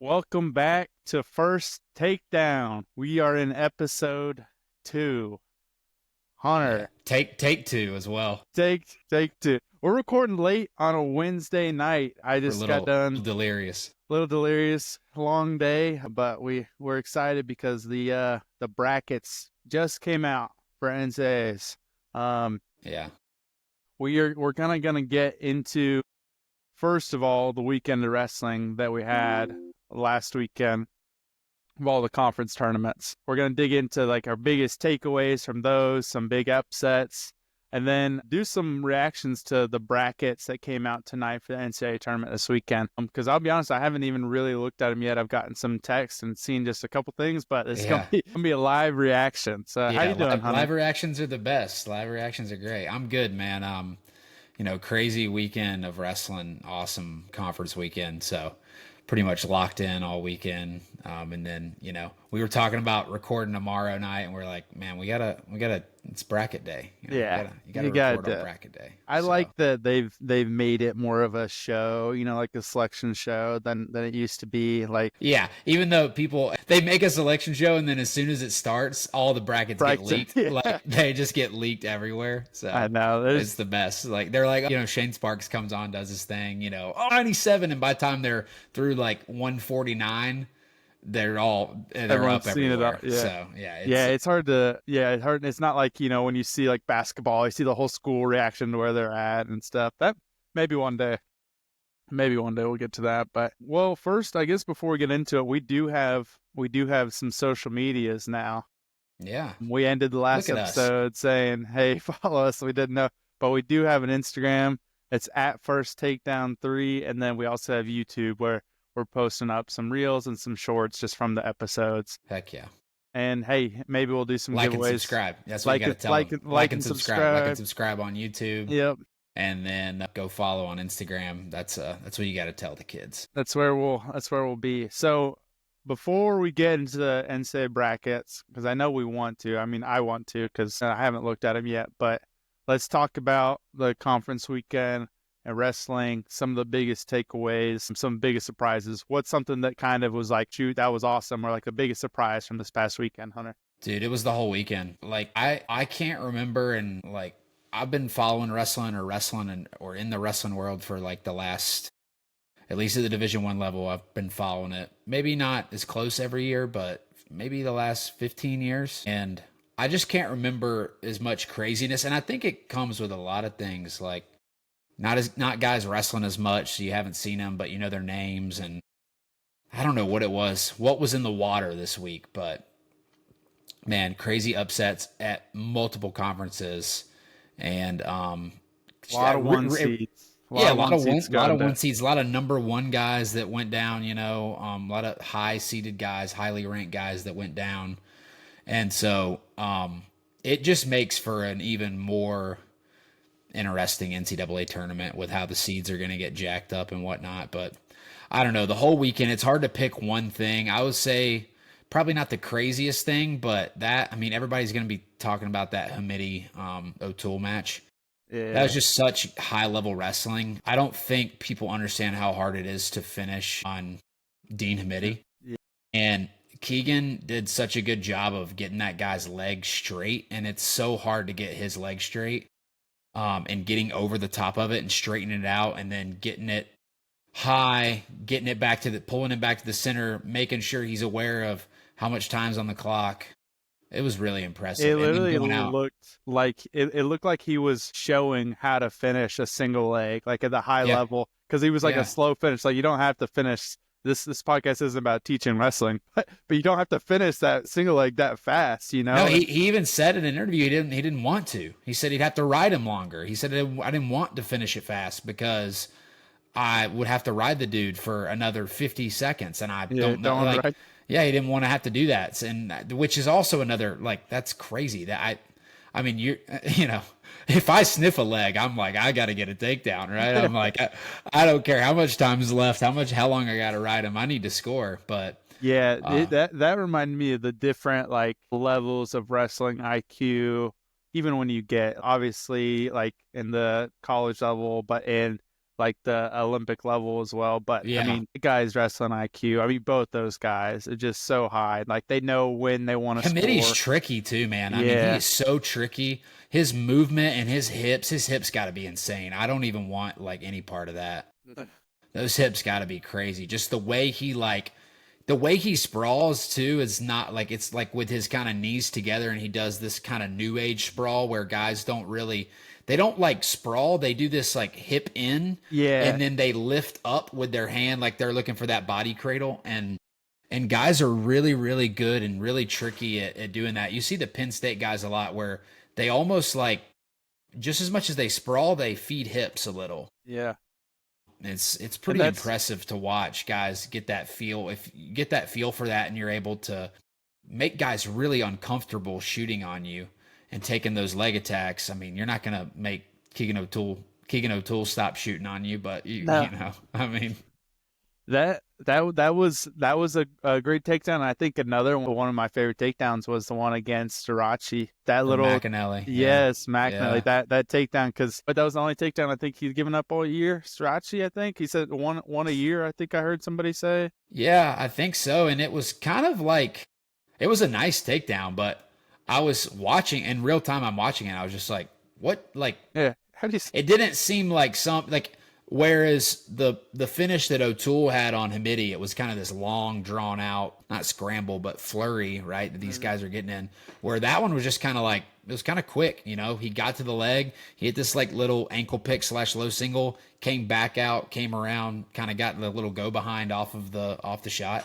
Welcome back to First Takedown. We are in episode 2. Yeah. Hunter, Take two as well. take 2. We're recording late on a Wednesday night. I We're a just got done delirious. a little delirious, long day, but we're excited because the brackets just came out for NCAAs. Um, Yeah. we're kind of gonna get into first of all the weekend of wrestling that we had last weekend of all the conference tournaments. We're going to dig into like our biggest takeaways from those, some big upsets, and then do some reactions to the brackets that came out tonight for the NCAA tournament this weekend. Because I'll be honest, I haven't even really looked at them yet. I've gotten some texts and seen just a couple things, but it's Yeah. gonna be a live reaction. So how Yeah. you doing, Hunter? Live reactions are the best. Live reactions are great. I'm good, man. Crazy weekend of wrestling, awesome conference weekend. So pretty much locked in all weekend. And then, we were talking about recording tomorrow night and we're like, man, we gotta, it's bracket day. Yeah, You you gotta got record on to. bracket day. I like So that they've made it more of a show, like a selection show than it used to be. Like yeah, even though they make a selection show and then as soon as it starts, all the brackets get Brighton, leaked. yeah, Like they just get leaked everywhere. I So know. it's the best. Like they're like, Shane Sparks comes on, does his thing, 97, and by the time they're through like 149, they're Everyone's up seen it all. everywhere. Yeah. So yeah, Yeah, it's it's hard to, yeah, it's hard. It's not like, when you see like basketball, you see the whole school reaction to where they're at and stuff. That maybe one day we'll get to that. But well, first, I guess before we get into it, we do have some social medias now. yeah. We ended the last Look at us. episode saying, "Hey, follow us." We didn't know, but we do have an Instagram. It's at First Takedown 3, and then we also have YouTube where we're posting up some reels and some shorts just from the episodes. Heck yeah. And hey, maybe we'll do some Like and giveaways. subscribe. That's what you Like got to it, tell like them. it, like and Like and subscribe. subscribe on YouTube. Yep, And then go follow on Instagram. That's what you got to tell the kids. that's where we'll be. So before we get into the NCAA brackets, because I know we want to. I mean, I want to because I haven't looked at them yet. But let's talk about the conference weekend and wrestling. Some of the biggest takeaways, some biggest surprises. What's something that kind of was like, shoot, that was awesome, or like the biggest surprise from this past weekend, Hunter? Dude, it was the whole weekend. Like I can't remember, and like I've been following wrestling or in the wrestling world for like the last, at least at the Division 1 level, I've been following it. Maybe not as close every year, but maybe the last 15 years. And I just can't remember as much craziness. And I think it comes with a lot of things, like not guys wrestling as much, so you haven't seen them, but you know their names. And I don't know what was in the water this week, but man, crazy upsets at multiple conferences, and A lot of one seeds. A lot yeah, of one seeds a lot going of one to. seeds, a lot of number 1 guys that went down. A lot of high seeded guys, highly ranked guys that went down, and so it just makes for an even more interesting NCAA tournament with how the seeds are going to get jacked up and whatnot. But I don't know, the whole weekend, it's hard to pick one thing. I would say probably not the craziest thing, but everybody's going to be talking about that Hamidi O'Toole match. That was Yeah. just such high level wrestling. I don't think people understand how hard it is to finish on Dean Hamidi. Yeah. And Keegan did such a good job of getting that guy's leg straight, and it's so hard to get his leg straight, and getting over the top of it and straightening it out, and then getting it high, getting it pulling it back to the center, making sure he's aware of how much time's on the clock. It was really It impressive. And then literally going out. looked like he was showing how to finish a single leg, like at the high Yeah. level, because he was like a Yeah. slow finish. Like you don't have to finish this podcast isn't about teaching wrestling, but you don't have to finish that single leg that fast, No, And he even said in an interview he didn't want to. He said he'd have to ride him longer. He said I didn't want to finish it fast because I would have to ride the dude for another 50 seconds, and I yeah, don't know, don't like, right. yeah, he didn't want to have to do that. And which is also another, like, that's crazy that I mean, if I sniff a leg, I'm like, I got to get a takedown, right? I'm like, I don't care how much time's left, how long I got to ride him. I need to score. But Yeah, uh, that reminded me of the different like levels of wrestling IQ, even when you get obviously like in the college level, but in like the Olympic level as well. But I Yeah. mean, the guy's wrestling IQ. I mean, both those guys are just so high. Like they know when they want to Committee's score. tricky too, man. I mean, he Yeah. is so tricky. His movement and his hips got to be insane. I don't even want like any part of that. Those hips got to be crazy. Just the way he sprawls too is not like it's like with his kind of knees together and he does this kind of new age sprawl where guys they don't like sprawl. They do this like hip in Yeah. and then they lift up with their hand like they're looking for that body cradle and guys are really, really good and really tricky at doing that. You see the Penn State guys a lot where they almost like just as much as they sprawl, they feed hips a little. Yeah. It's And pretty that's impressive to watch guys get that feel. If you get that feel for that and you're able to make guys really uncomfortable shooting on you and taking those leg attacks, I mean, you're not gonna make Keegan O'Toole stop shooting on you, but no. you know, I mean, That was a great takedown. I think another one of my favorite takedowns was the one against Jirachi. That from little McAnally, yeah, yes, McNally. yeah. That takedown but that was the only takedown I think he's given up all year. Jirachi, I think he said one a year. I think I heard somebody say. Yeah, I think so. And it was kind of like it was a nice takedown, but I was watching in real time. I'm watching it. I was just like, what? Like, Yeah, how do you? it didn't seem like some like. Whereas the finish that O'Toole had on Hamidi, it was kind of this long, drawn out, not scramble, but flurry, right? That these guys are getting in. Where that one was just kind of like it was kind of quick, you know. He got to the leg, he hit this like little ankle pick / low single, came back out, came around, kind of got the little go behind off the shot,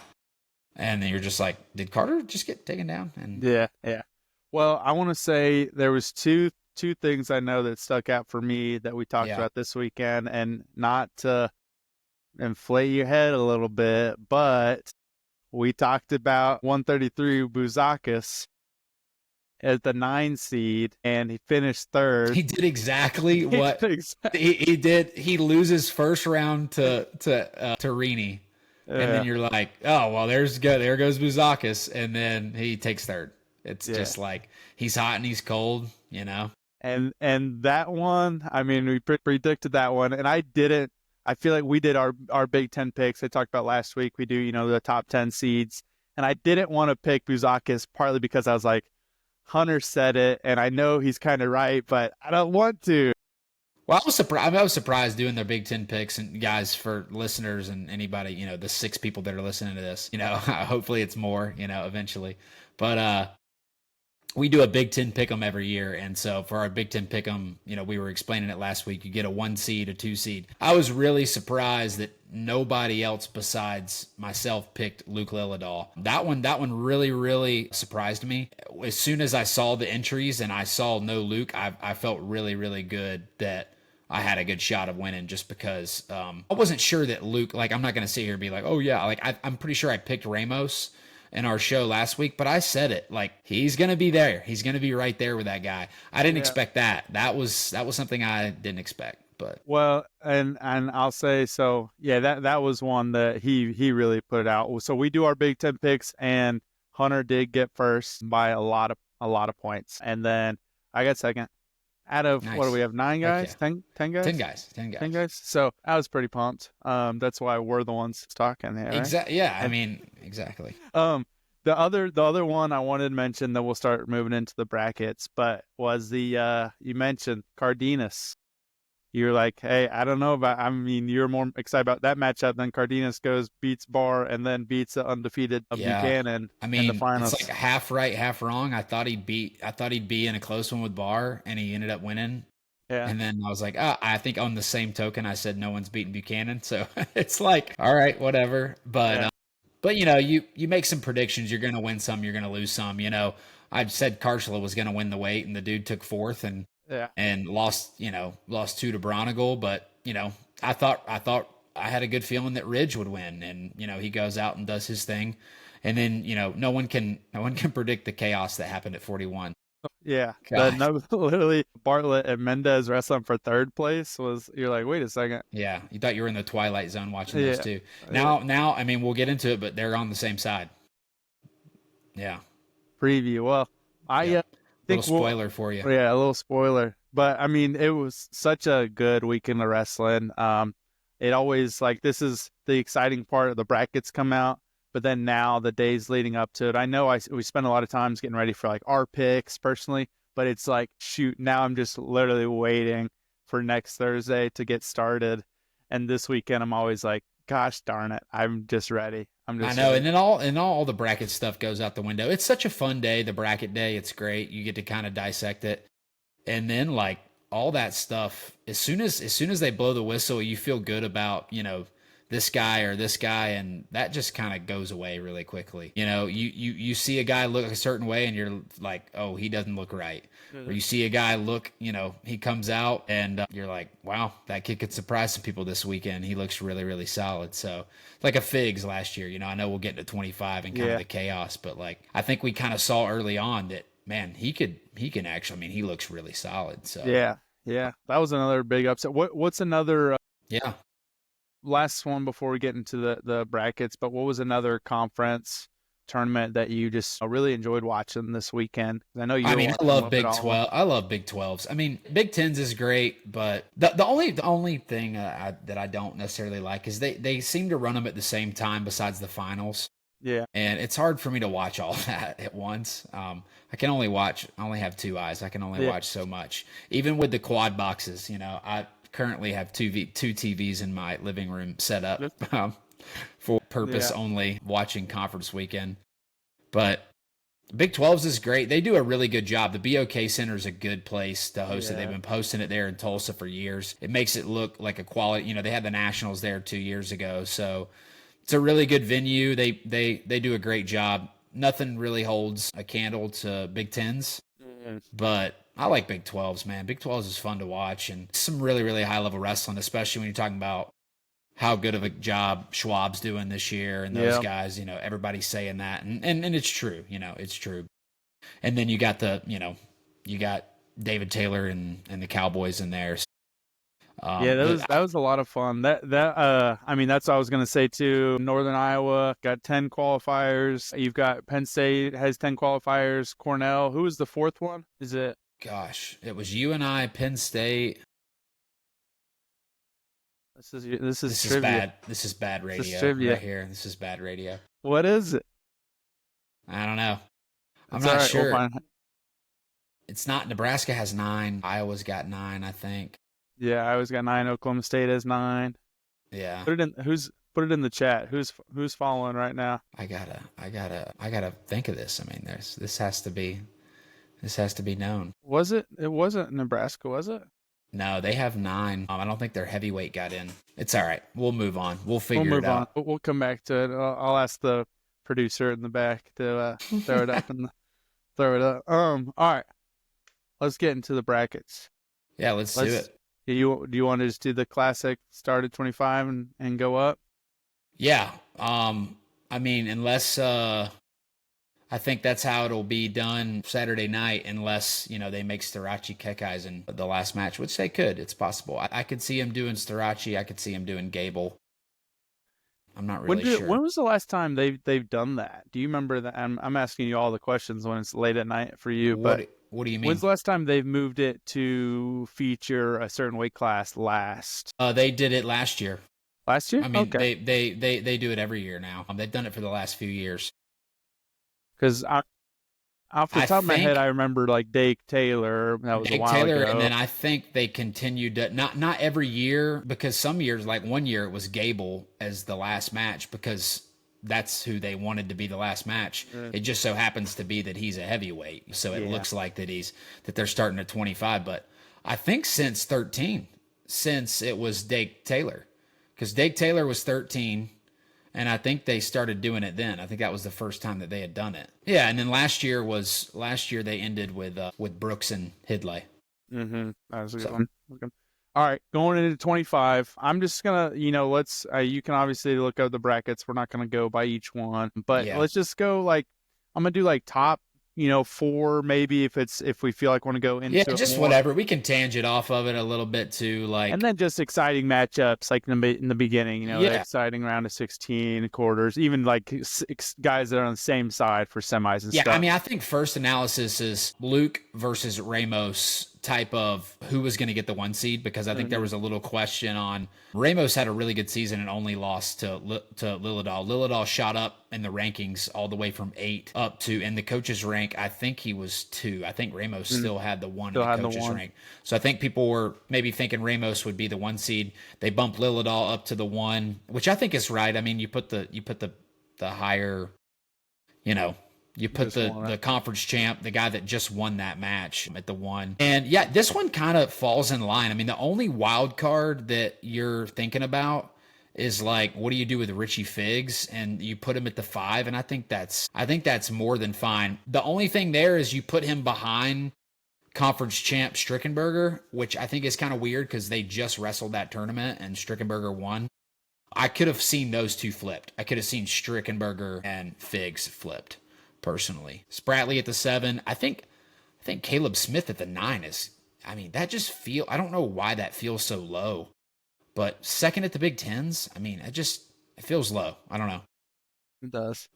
and then you're just like, did Carter just get taken down? And Yeah, yeah. Well, I want to say there was two things I know that stuck out for me that we talked yeah, about this weekend, and not to inflate your head a little bit, but we talked about 133 Buzakis as the 9 seed, and he finished third. he did exactly He what did he did. He loses first round to Rini. And then yeah, you're like, oh well, there goes Buzakis, and then he takes third. It's yeah. just like he's hot and he's cold, you know. And that one, I mean, we predicted that one, and I didn't. I feel like we did our Big Ten picks. I talked about last week. We do, the top 10 seeds, and I didn't want to pick Buzakis partly because I was like, Hunter said it, and I know he's kind of right, but I don't want to. Well, I was surprised. I was surprised doing their Big Ten picks, and guys, for listeners and anybody, you know, the 6 people that are listening to this, you know, hopefully it's more, you know, eventually. But we do a Big Ten pick'em every year, and so for our Big Ten pick'em, you know, we were explaining it last week. You get a 1 seed, a 2 seed. I was really surprised that nobody else besides myself picked Luke Lillidahl. That one really, really surprised me. As soon as I saw the entries and I saw no Luke, I felt really, really good that I had a good shot of winning just because I wasn't sure that Luke. Like, I'm not going to sit here and be like, oh yeah, like I'm pretty sure I picked Ramos in our show last week, but I said it like he's gonna be there. He's gonna be right there with that guy. I didn't Yeah. expect that. That was something I didn't expect. But Well, and I'll say so. Yeah, that was one that he really put it out. So we do our Big Ten picks, and Hunter did get first by a lot of points, and then I got second. Out of what do nice. we have? 9 Heck guys? yeah. 10 10 guys? guys. 10 10 guys. guys. So I was pretty pumped. That's why we're the ones talking here, right? Exactly. Yeah. I And mean, exactly. the other one I wanted to mention that we'll start moving into the brackets, but was the you mentioned Cardenas. You're like, hey, I don't know about. I mean, you're more excited about that matchup than Cardenas beats Barr, and then beats the undefeated Yeah. Buchanan I in the mean, it's like finals. half right, half wrong. I thought he'd be in a close one with Barr, and he ended up winning. Yeah, And then I was like, I think on the same token, I said no one's beaten Buchanan. So it's like, all right, whatever. yeah, But you know, you make some predictions. You're going to win some. You're going to lose some. You know, I said Karchla was going to win the weight, and the dude took fourth yeah, and lost. You know, lost 2 to Bronigal. But you know, I thought I had a good feeling that Ridge would win, and you know, he goes out and does his thing, and then you know, no one can predict the chaos that happened at 41. yeah. The God, no, literally Bartlett and Mendez wrestling for third place was. You're like, wait a second. yeah, you thought you were in the twilight zone watching those Yeah, two. yeah. Now, I mean, we'll get into it, but they're on the same side. Yeah, Preview. Well, I yep. Little think we'll. spoiler for you. Yeah, a little spoiler, but I mean, it was such a good weekend of wrestling. it always like this is the exciting part of the brackets come out. But then now the days leading up to it, I know we spend a lot of times getting ready for like our picks personally, but it's like, shoot, now I'm just literally waiting for next Thursday to get started. And this weekend, I'm always like, gosh darn it, I'm just ready. I know, and then all the bracket stuff goes out the window. It's such a fun day, the bracket day. It's great. You get to kind of dissect it. And then like all that stuff, as soon as they blow the whistle, you feel good about, this guy or this guy, and that just kind of goes away really quickly. You see a guy look a certain way and you're like, oh, he doesn't look right. Or you see a guy look, he comes out and you're like, wow, that kid could surprise some people this weekend. He looks really, really solid. So like a Figs last year, I know we'll get into 25 and kind of the chaos, but like, I think we kind of saw early on that, man, he can actually, he looks really solid. So yeah, that was another big upset. What's another last one before we get into the brackets, but what was another conference tournament that you just really enjoyed watching this weekend? I know you. I love Big 12. I love Big 12s. Big 10s is great, but the only thing that I don't necessarily like is they seem to run them at the same time besides the finals. Yeah. And it's hard for me to watch all that at once. I only have two eyes. I can only watch so much. Even with the quad boxes, I currently have two TVs in my living room set up for purpose only watching conference weekend. But Big 12s is great. They do a really good job. The BOK Center is a good place to host it. They've been posting it there in Tulsa for years. It makes it look like a quality. They had the Nationals there 2 years ago, so it's a really good venue. They do a great job. Nothing really holds a candle to Big 10s, but I like Big 12s, man. Big 12s is fun to watch and some really, really high-level wrestling, especially when you're talking about how good of a job Schwab's doing this year and those guys, everybody's saying that. And it's true, it's true. And then you got you got David Taylor and the Cowboys in there. That was a lot of fun. That's what I was gonna say too. Northern Iowa got 10 qualifiers. You've got Penn State has 10 qualifiers. Cornell, who was the fourth one? Is it? Gosh, it was UNI, Penn State. This is bad. This is bad radio right here. This is bad radio. What is it? I don't know. I'm It's not all right, sure. we'll find- It's not. Nebraska has 9. Iowa's got 9, I think. Yeah, Iowa's got 9. Oklahoma State has 9. Yeah. Put it in the chat. Who's following right now? I gotta think of this. This has to be known. Was it? It wasn't Nebraska, was it? No, they have 9. I don't think their heavyweight got in. It's all right. We'll move on. We'll figure it out. We'll come back to it. I'll ask the producer in the back to throw it up and throw it up. All right. Let's get into the brackets. Yeah, let's do it. Do you want to just do the classic start at 25 and go up? Yeah. Unless I think that's how it'll be done Saturday night, unless, they make Starachi Keckeisen in the last match, which they could. It's possible. I could see him doing Starachi. I could see him doing Gable. I'm not really sure. When was the last time they've done that? Do you remember that? I'm asking you all the questions when it's late at night for you. What do you mean? When's the last time they've moved it to feature a certain weight class last? They did it last year. Last year? Okay. They do it every year now. They've done it for the last few years. Because off the top of my head, I remember like Dake Taylor. That was a while ago. And then I think they continued to not every year, because some years, like one year, it was Gable as the last match because that's who they wanted to be the last match. It just so happens to be that he's a heavyweight, so it looks like that they're starting at 25. But I think since 13, since it was Dake Taylor, because Dake Taylor was 13. And I think they started doing it then. I think that was the first time that they had done it. Yeah, and then last year they ended with Brooks and Hidlay. Mm-hmm. That was a good one. All right, going into 25. I'm just gonna, let's. You can obviously look up the brackets. We're not gonna go by each one, but let's just go like I'm gonna do like top 4 maybe if we feel like want to go into just more. Whatever, we can tangent off of it a little bit too, like, and then just exciting matchups like in the beginning, the exciting round of 16 quarters, even like guys that are on the same side for semis and stuff. I think first analysis is Luke versus Ramos type of who was going to get the 1 seed, because I think there was a little question on Ramos had a really good season and only lost to Lillidahl. Lillidahl shot up in the rankings all the way from 8 up to, in the coaches rank, I think he was 2. I think Ramos still had the 1 in the coaches rank. So I think people were maybe thinking Ramos would be the 1 seed. They bumped Lillidahl up to the 1, which I think is right. I mean, you put the higher, you put the conference champ, the guy that just won that match, at the 1. And yeah, this one kind of falls in line. I mean, the only wild card that you're thinking about is like, what do you do with Richie Figs? And you put him at the 5. And I think that's more than fine. The only thing there is you put him behind conference champ Strickenberger, which I think is kind of weird because they just wrestled that tournament and Strickenberger won. I could have seen those two flipped. I could have seen Strickenberger and Figs flipped, personally. Spratley at the 7. I think Caleb Smith at the 9 is, I mean, that just I don't know why that feels so low. But second at the Big Tens, I mean, it feels low. I don't know. It does.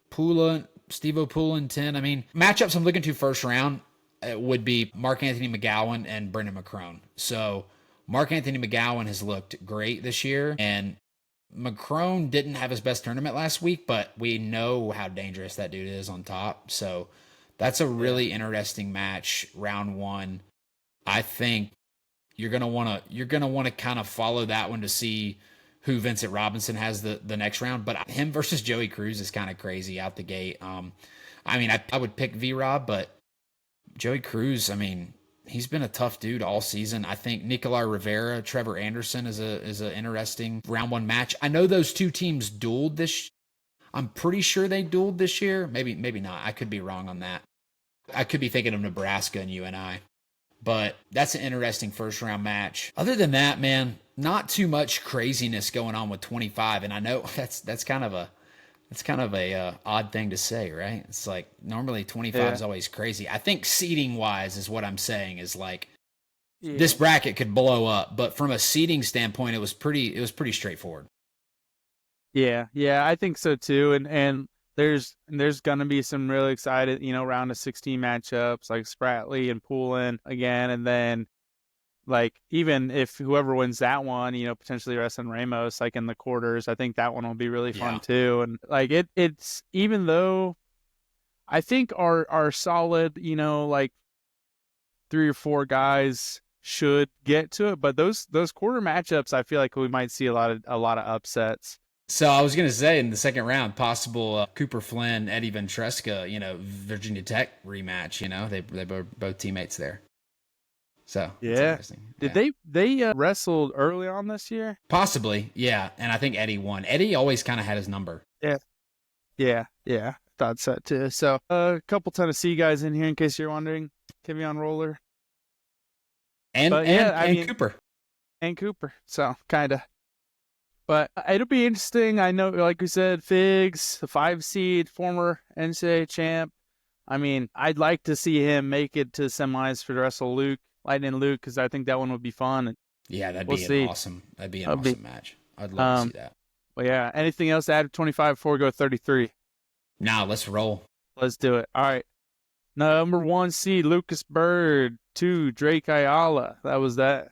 Steve-O Poulin 10. I mean, matchups I'm looking to first round would be Mark Anthony McGowan and Brendan McCrone. So Mark Anthony McGowan has looked great this year, and McCrone didn't have his best tournament last week, but we know how dangerous that dude is on top. So that's a really interesting match, round 1. I think you're gonna want to kind of follow that one to see who Vincent Robinson has the next round. But him versus Joey Cruz is kind of crazy out the gate. I mean, I would pick V-Rob, but Joey Cruz, I mean, he's been a tough dude all season. I think Nikolai Rivera, Trevor Anderson is an interesting round 1 match. I know those two teams dueled I'm pretty sure they dueled this year. Maybe not. I could be wrong on that. I could be thinking of Nebraska and UNI. But that's an interesting first round match. Other than that, man, not too much craziness going on with 25. And I know that's kind of a odd thing to say, right? It's like normally 25 is always crazy. I think seeding wise is what I'm saying is like this bracket could blow up, but from a seeding standpoint, it was pretty straightforward. Yeah, I think so too. And there's gonna be some really excited, round of 16 matchups like Spratley and Poulin again, and then like even if whoever wins that one, potentially wrestling Ramos like in the quarters, I think that one will be really fun too. And like it's even though I think our solid, like 3 or 4 guys should get to it, but those quarter matchups, I feel like we might see a lot of upsets. So I was going to say in the second round, possible Cooper Flynn, Eddie Ventresca, Virginia Tech rematch. They were both teammates there. So did they wrestled early on this year? Possibly, yeah. And I think Eddie won. Eddie always kind of had his number. Yeah. Thought so too. So a couple Tennessee guys in here in case you're wondering. Kivion Roller and Cooper and Cooper. So kind of. But it'll be interesting. I know, like we said, Figs, the 5 seed, former NCAA champ. I mean, I'd like to see him make it to semis for the rest of Lightning Luke, because I think that one would be fun. Yeah, that'd be an awesome match. I'd love to see that. Well, yeah. Anything else to add to 25 before we go 33? Nah, let's roll. Let's do it. All right. Number 1 seed, Lucas Bird. 2, Drake Ayala. That was that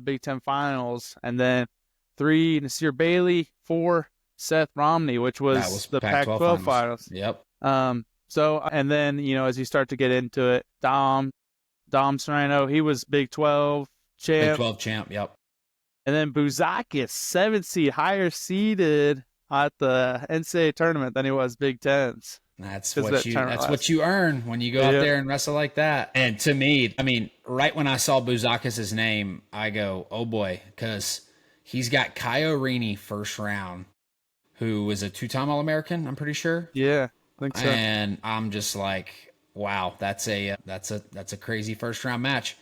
Big Ten Finals. And then 3, Nasir Bailey. 4, Seth Romney, which was the Pac-12 finals. Yep. So, and then, as you start to get into it, Dom Serrano, he was Big 12 champ. Big 12 champ, yep. And then Buzakis, 7th seed, higher seeded at the NCAA tournament than he was Big Tens. That's what you earn when you go out there and wrestle like that. And to me, I mean, right when I saw Buzakis' name, I go, oh boy, because he's got Kai Orini first round, who was a 2-time All-American, I'm pretty sure. Yeah, I think so. And I'm just like, wow, that's a crazy first round match.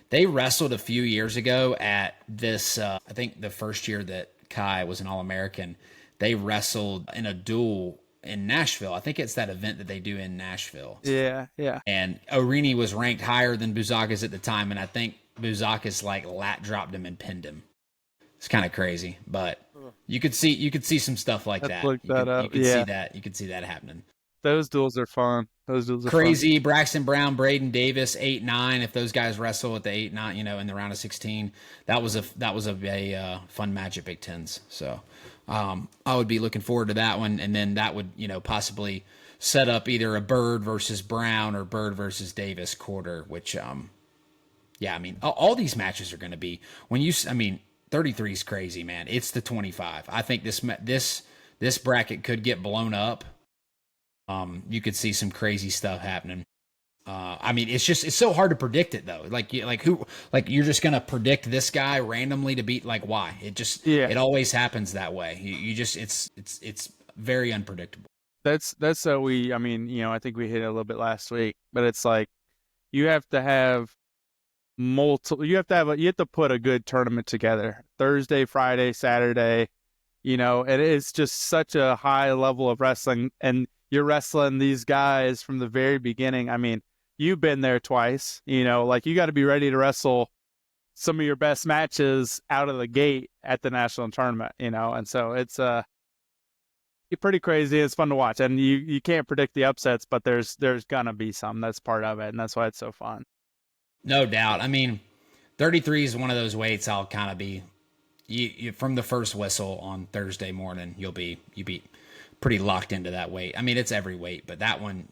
They wrestled a few years ago at this, I think the first year that Kai was an All-American, they wrestled in a duel in Nashville. I think it's that event that they do in Nashville. Yeah. And Orini was ranked higher than Buzakis at the time, and I think Buzakis like lat dropped him and pinned him. It's kind of crazy, but you could see some stuff like that. Look that up. You could see that happening. Those duels are fun. Those duels are fun. Crazy Braxton Brown, Braden Davis, 8-9. If those guys wrestle at the 8-9, in the round of 16, that was a fun match at Big Tens. So I would be looking forward to that one, and then that would possibly set up either a Bird versus Brown or Bird versus Davis quarter. Which yeah, I mean all these matches are going to be 33 is crazy, man. It's the 25. I think this bracket could get blown up. You could see some crazy stuff happening. It's so hard to predict it though. You're just gonna predict this guy randomly to beat. Like, why? It always happens that way. It's very unpredictable. That's I think we hit it a little bit last week, but it's like you have to have multiple. You have to put a good tournament together. Thursday, Friday, Saturday. And it's just such a high level of wrestling, and you're wrestling these guys from the very beginning. I mean, you've been there twice, you got to be ready to wrestle some of your best matches out of the gate at the national tournament, and so it's pretty crazy. It's fun to watch, and you can't predict the upsets, but there's gonna be some. That's part of it, and that's why it's so fun. No doubt. 33 is one of those weights I'll kind of be you from the first whistle on Thursday morning. You'll be pretty locked into that weight. It's every weight, but that one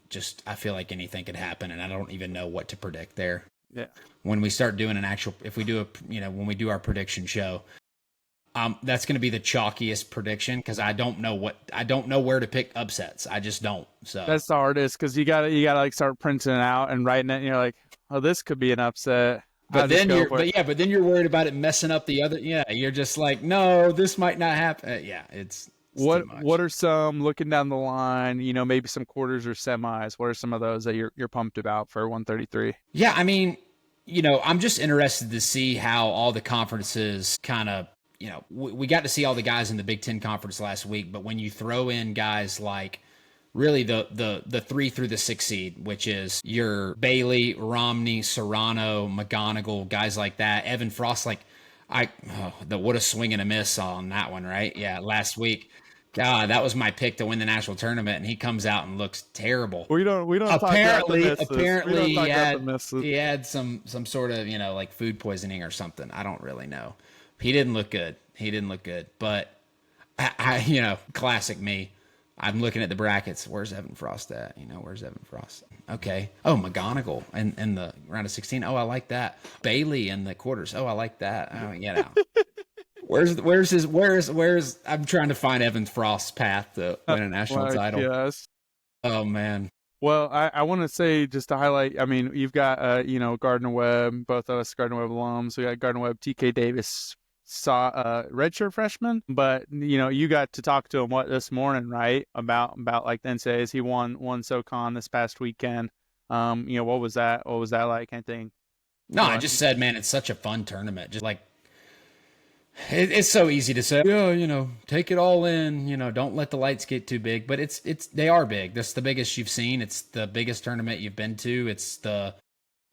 I feel like anything could happen, and I don't even know what to predict there. Yeah. When we start doing when we do our prediction show, that's going to be the chalkiest prediction because I don't know where to pick upsets. I just don't. So that's the hardest because you gotta like start printing it out and writing it, and you're like, oh, this could be an upset. But then you're worried about it messing up the other. Yeah, you're just like, no, this might not happen. It's what are some, looking down the line, maybe some quarters or semis? What are some of those that you're pumped about for 133? Yeah, I'm just interested to see how all the conferences kind of, we got to see all the guys in the Big Ten conference last week, but when you throw in guys like really the 3 through the 6 seed, which is your Bailey, Romney, Serrano, McGonigal, guys like that, Evan Frost, what a swing and a miss on that one, right? Yeah, last week. God, that was my pick to win the national tournament, and he comes out and looks terrible. We don't apparently apparently he had some sort of like food poisoning or something. I don't really know. He didn't look good. But I classic me. I'm looking at the brackets. Where's Evan Frost at? Where's Evan Frost? Okay. Oh, McGonigal in the round of 16. Oh, I like that. Bailey in the quarters. Oh, I like that. Oh, Where's I'm trying to find Evan Frost's path to win a national title. Yes. Oh man. Well, I want to say, just to highlight, you've got Gardner Webb, both of us Gardner Webb alums. We got Gardner Webb, TK Davis, redshirt freshman, but you got to talk to him this morning, right? About like the NCAAs. He won SoCon this past weekend. What was that like? I think. No, I just said, man, it's such a fun tournament. Just like it's so easy to say, take it all in, don't let the lights get too big, but they are big. That's the biggest you've seen. It's the biggest tournament you've been to. It's the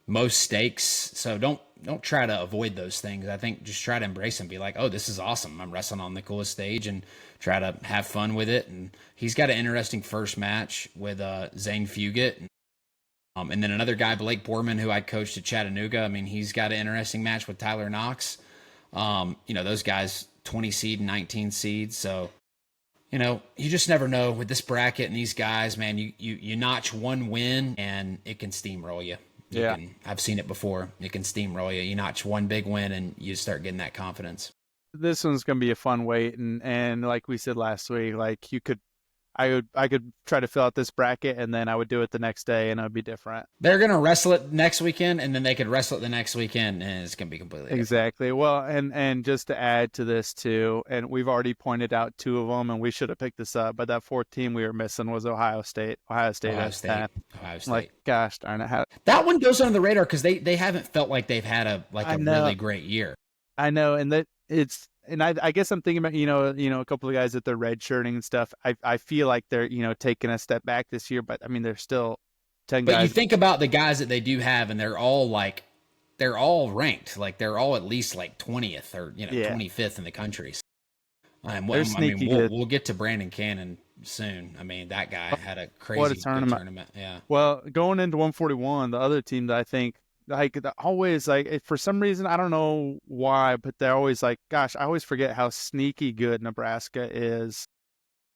most stakes. So don't try to avoid those things. I think just try to embrace them. Be like, oh, this is awesome. I'm wrestling on the coolest stage, and try to have fun with it. And he's got an interesting first match with Zane Fugit. And then another guy, Blake Borman, who I coached at Chattanooga. He's got an interesting match with Tyler Knox. Those guys, 20 seed and 19 seed. So, you just never know with this bracket and these guys, man. You notch one win and it can steamroll you. I've seen it before. It can steamroll you. You notch one big win and you start getting that confidence. This one's gonna be a fun wait, and like we said last week, like I could try to fill out this bracket, and then I would do it the next day, and it would be different. They're going to wrestle it next weekend, and then they could wrestle it the next weekend, and it's going to be completely different. Exactly. Well, and just to add to this too, and we've already pointed out two of them, and we should have picked this up, but that fourth team we were missing was Ohio State. Ohio State. Like, gosh darn it. That one goes under the radar because they haven't felt like they've had a really great year. I know, and that it's. And I guess I'm thinking about, a couple of guys that they're redshirting and stuff. I feel like they're, taking a step back this year, but they're still 10 guys. But you think about the guys that they do have, and they're all ranked. Like they're all at least like 20th or, 25th in the country. And we'll get to Brandon Cannon soon. I mean, that guy had a What a crazy good tournament. tournament. Yeah. Well, going into 141, the other team that I think always for some reason I don't know why, but they're always like, gosh, I always forget how sneaky good Nebraska is.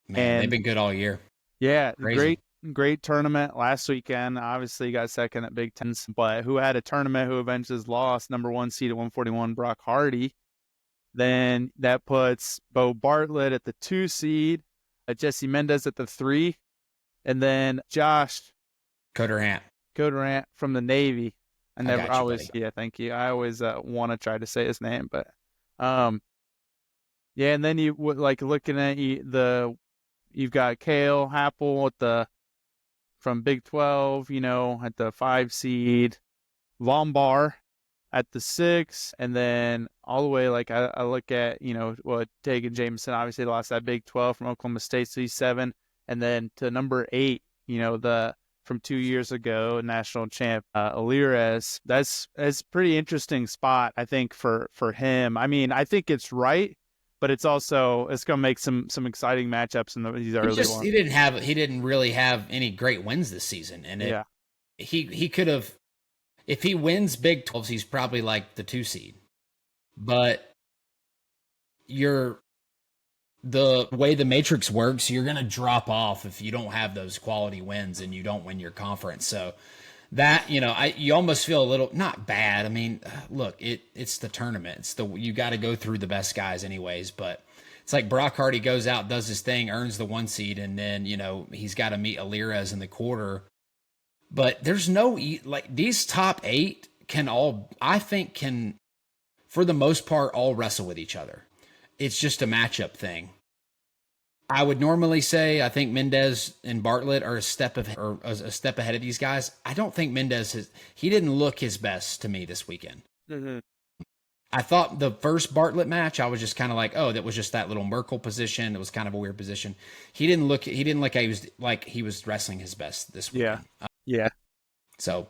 Man, they've And been good all year. yeah, Crazy. great tournament last weekend. Obviously got second at Big Ten, but who had a tournament who eventually lost, number 1 seed at 141, Brock Hardy. Then that puts Bo Bartlett at the 2 seed, Jesse Mendez at the 3, and then Josh Codurant from the Navy. I got you, buddy. Yeah, thank you. I always want to try to say his name, but yeah. And then you like looking at you've got Cale Happel from Big 12, at the 5 seed, Lombard at the 6, and then all the way I look at Tegan Jameson obviously lost that Big 12 from Oklahoma State, so he's 7, and then to number 8, the from 2 years ago, national champ Alirez. That's pretty interesting spot, I think, for him. I mean, I think it's right, but it's going to make some exciting matchups in these early ones. He didn't really have any great wins this season, and he could have, if he wins Big 12s, he's probably like the 2 seed. But the way the matrix works, you're going to drop off if you don't have those quality wins and you don't win your conference. So that, you almost feel a little, not bad. I mean, look, it's the tournament. You got to go through the best guys anyways, but it's like Brock Hardy goes out, does his thing, earns the 1 seed, and then, he's got to meet Alirez in the quarter. But there's these top 8 can, for the most part, all wrestle with each other. It's just a matchup thing. I would normally say I think Mendez and Bartlett are a step ahead of these guys. I don't think Mendez he didn't look his best to me this weekend. Mm-hmm. I thought the first Bartlett match, I was just kind of like, oh, that was just that little Merkel position. It was kind of a weird position. He didn't look like he was wrestling his best this weekend. Yeah. So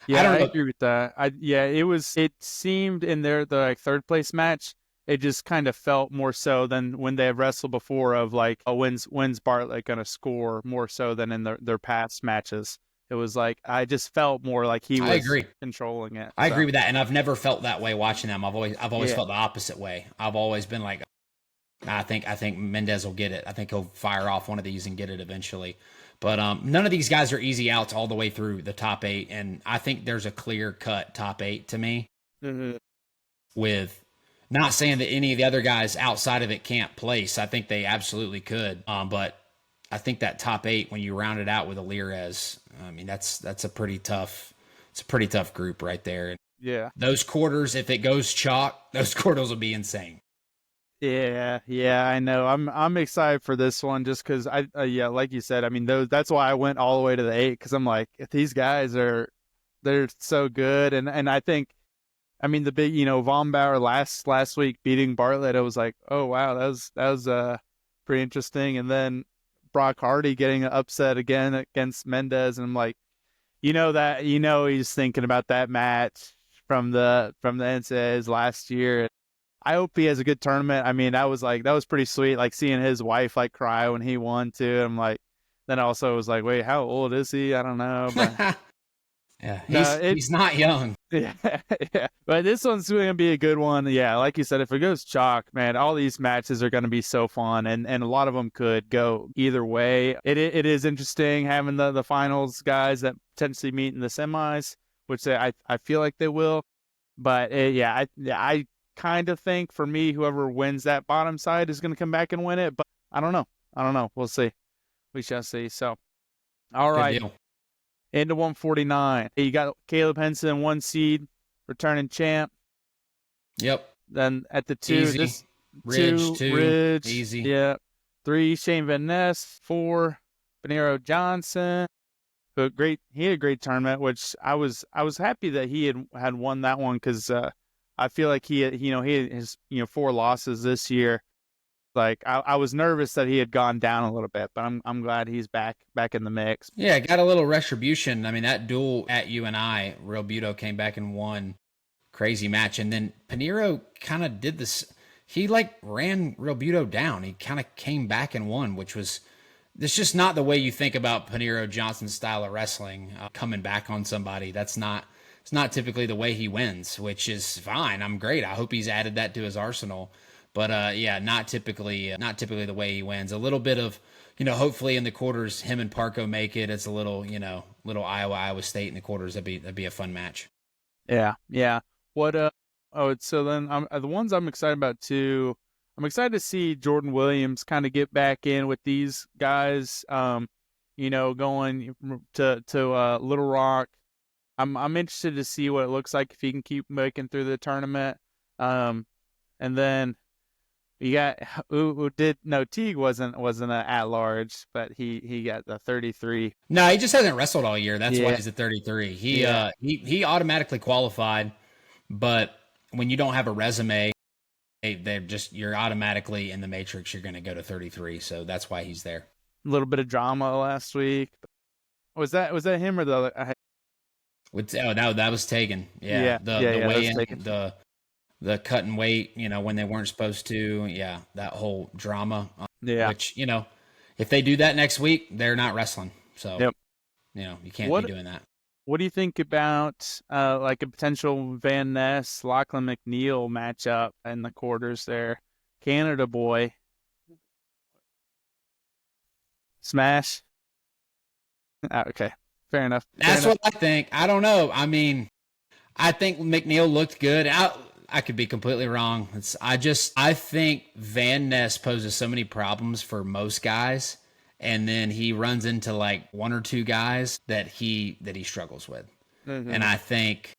yeah, I don't know. agree with that. It seemed in the third place match, it just kind of felt more so than when they have wrestled before of when's Bartlett going to score, more so than in their past matches. It was like, I just felt more like he was controlling it. I agree with that. And I've never felt that way watching them. I've always felt the opposite way. I've always been like, I think Mendez will get it. I think he'll fire off one of these and get it eventually. But none of these guys are easy outs all the way through the top 8. And I think there's a clear cut top 8 to me. Mm-hmm. With not saying that any of the other guys outside of it can't place. I think they absolutely could. But I think that top 8, when you round it out with Alirez, I mean, that's a pretty tough group right there. Yeah. Those quarters, if it goes chalk, those quarters will be insane. Yeah, I know. I'm excited for this one just because like you said, I mean, that's why I went all the way to the 8, because I'm like, if these guys they're so good, and I think, I mean, the big, Von Bauer last week beating Bartlett, it was like, oh wow, that was pretty interesting, and then Brock Hardy getting an upset again against Mendez, and I'm like, he's thinking about that match from the NCAAs last year. I hope he has a good tournament. I mean, that was pretty sweet, like seeing his wife cry when he won too. I'm like, then also was like, wait, how old is he? I don't know, but yeah, he's not young. Yeah, but this one's going to be a good one. Yeah, like you said, if it goes chalk, man, all these matches are going to be so fun, and a lot of them could go either way. It is interesting having the finals guys that potentially meet in the semis, which I feel like they will. But I kind of think, for me, whoever wins that bottom side is going to come back and win it. But I don't know. We'll see. We shall see. So, all right. Into 149. You got Caleb Henson, 1 seed, returning champ. Yep. Then at the 2, easy. Ridge. Easy. Yeah. 3, Shane Van Ness. 4, Benero Johnson. He had a great tournament, which I was happy that he had won that one, because I feel like he had his 4 losses this year. Like I was nervous that he had gone down a little bit, but I'm glad he's back in the mix. Yeah, got a little retribution. I mean, that duel at UNI, Real Buto came back and won. Crazy match. And then Pinheiro kind of did this. He ran Real Buto down. He kind of came back and won, which was It's just not the way you think about Paniro Johnson's style of wrestling, coming back on somebody. It's not typically the way he wins, which is fine. I'm great. I hope he's added that to his arsenal. But yeah, not typically the way he wins. A little bit of, hopefully in the quarters, him and Parko make it. It's a little, little Iowa State in the quarters. That'd be a fun match. Yeah, yeah. What so then the ones I'm excited about too. I'm excited to see Jordan Williams kind of get back in with these guys. Going to Little Rock. I'm interested to see what it looks like if he can keep making through the tournament. And then you got Teague wasn't at large, but he got the 33. No, he just hasn't wrestled all year. That's why he's at 33. He automatically qualified, but when you don't have a resume, you're automatically in the matrix. You're going to go to 33, so that's why he's there. A little bit of drama last week. Was that him or the other? No, that was taken. Yeah, the weigh-in, the cut and weight, when they weren't supposed to. Yeah, that whole drama. Which, if they do that next week, they're not wrestling. So, yep. You can't be doing that. What do you think about like a potential Van Ness, Lachlan McNeil matchup in the quarters there? Canada boy. Smash. Okay, fair enough. That's what I think. I don't know. I mean, I think McNeil looked good. I could be completely wrong. I think Van Ness poses so many problems for most guys, and then he runs into like one or two guys that he struggles with. Mm-hmm. And I think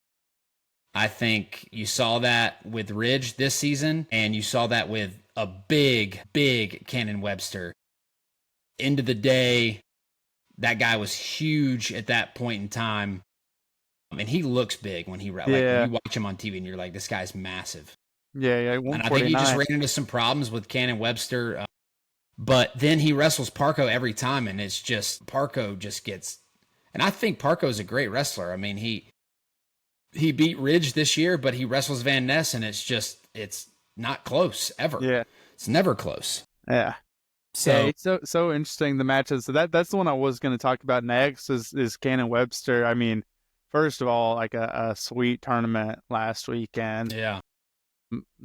you saw that with Ridge this season, and you saw that with a big Cannon Webster. End of the day, that guy was huge at that point in time. And he looks big when when you watch him on TV and you're like, this guy's massive. Yeah. And I think he just ran into some problems with Cannon Webster. But then he wrestles Parko every time, and it's just, Parko just gets, and I think Parko's a great wrestler. I mean, he beat Ridge this year, but he wrestles Van Ness, and it's not close ever. Yeah. It's never close. Yeah. So it's so interesting, the matches. So that's the one I was going to talk about next is Cannon Webster. I mean, first of all, like a sweet tournament last weekend. Yeah.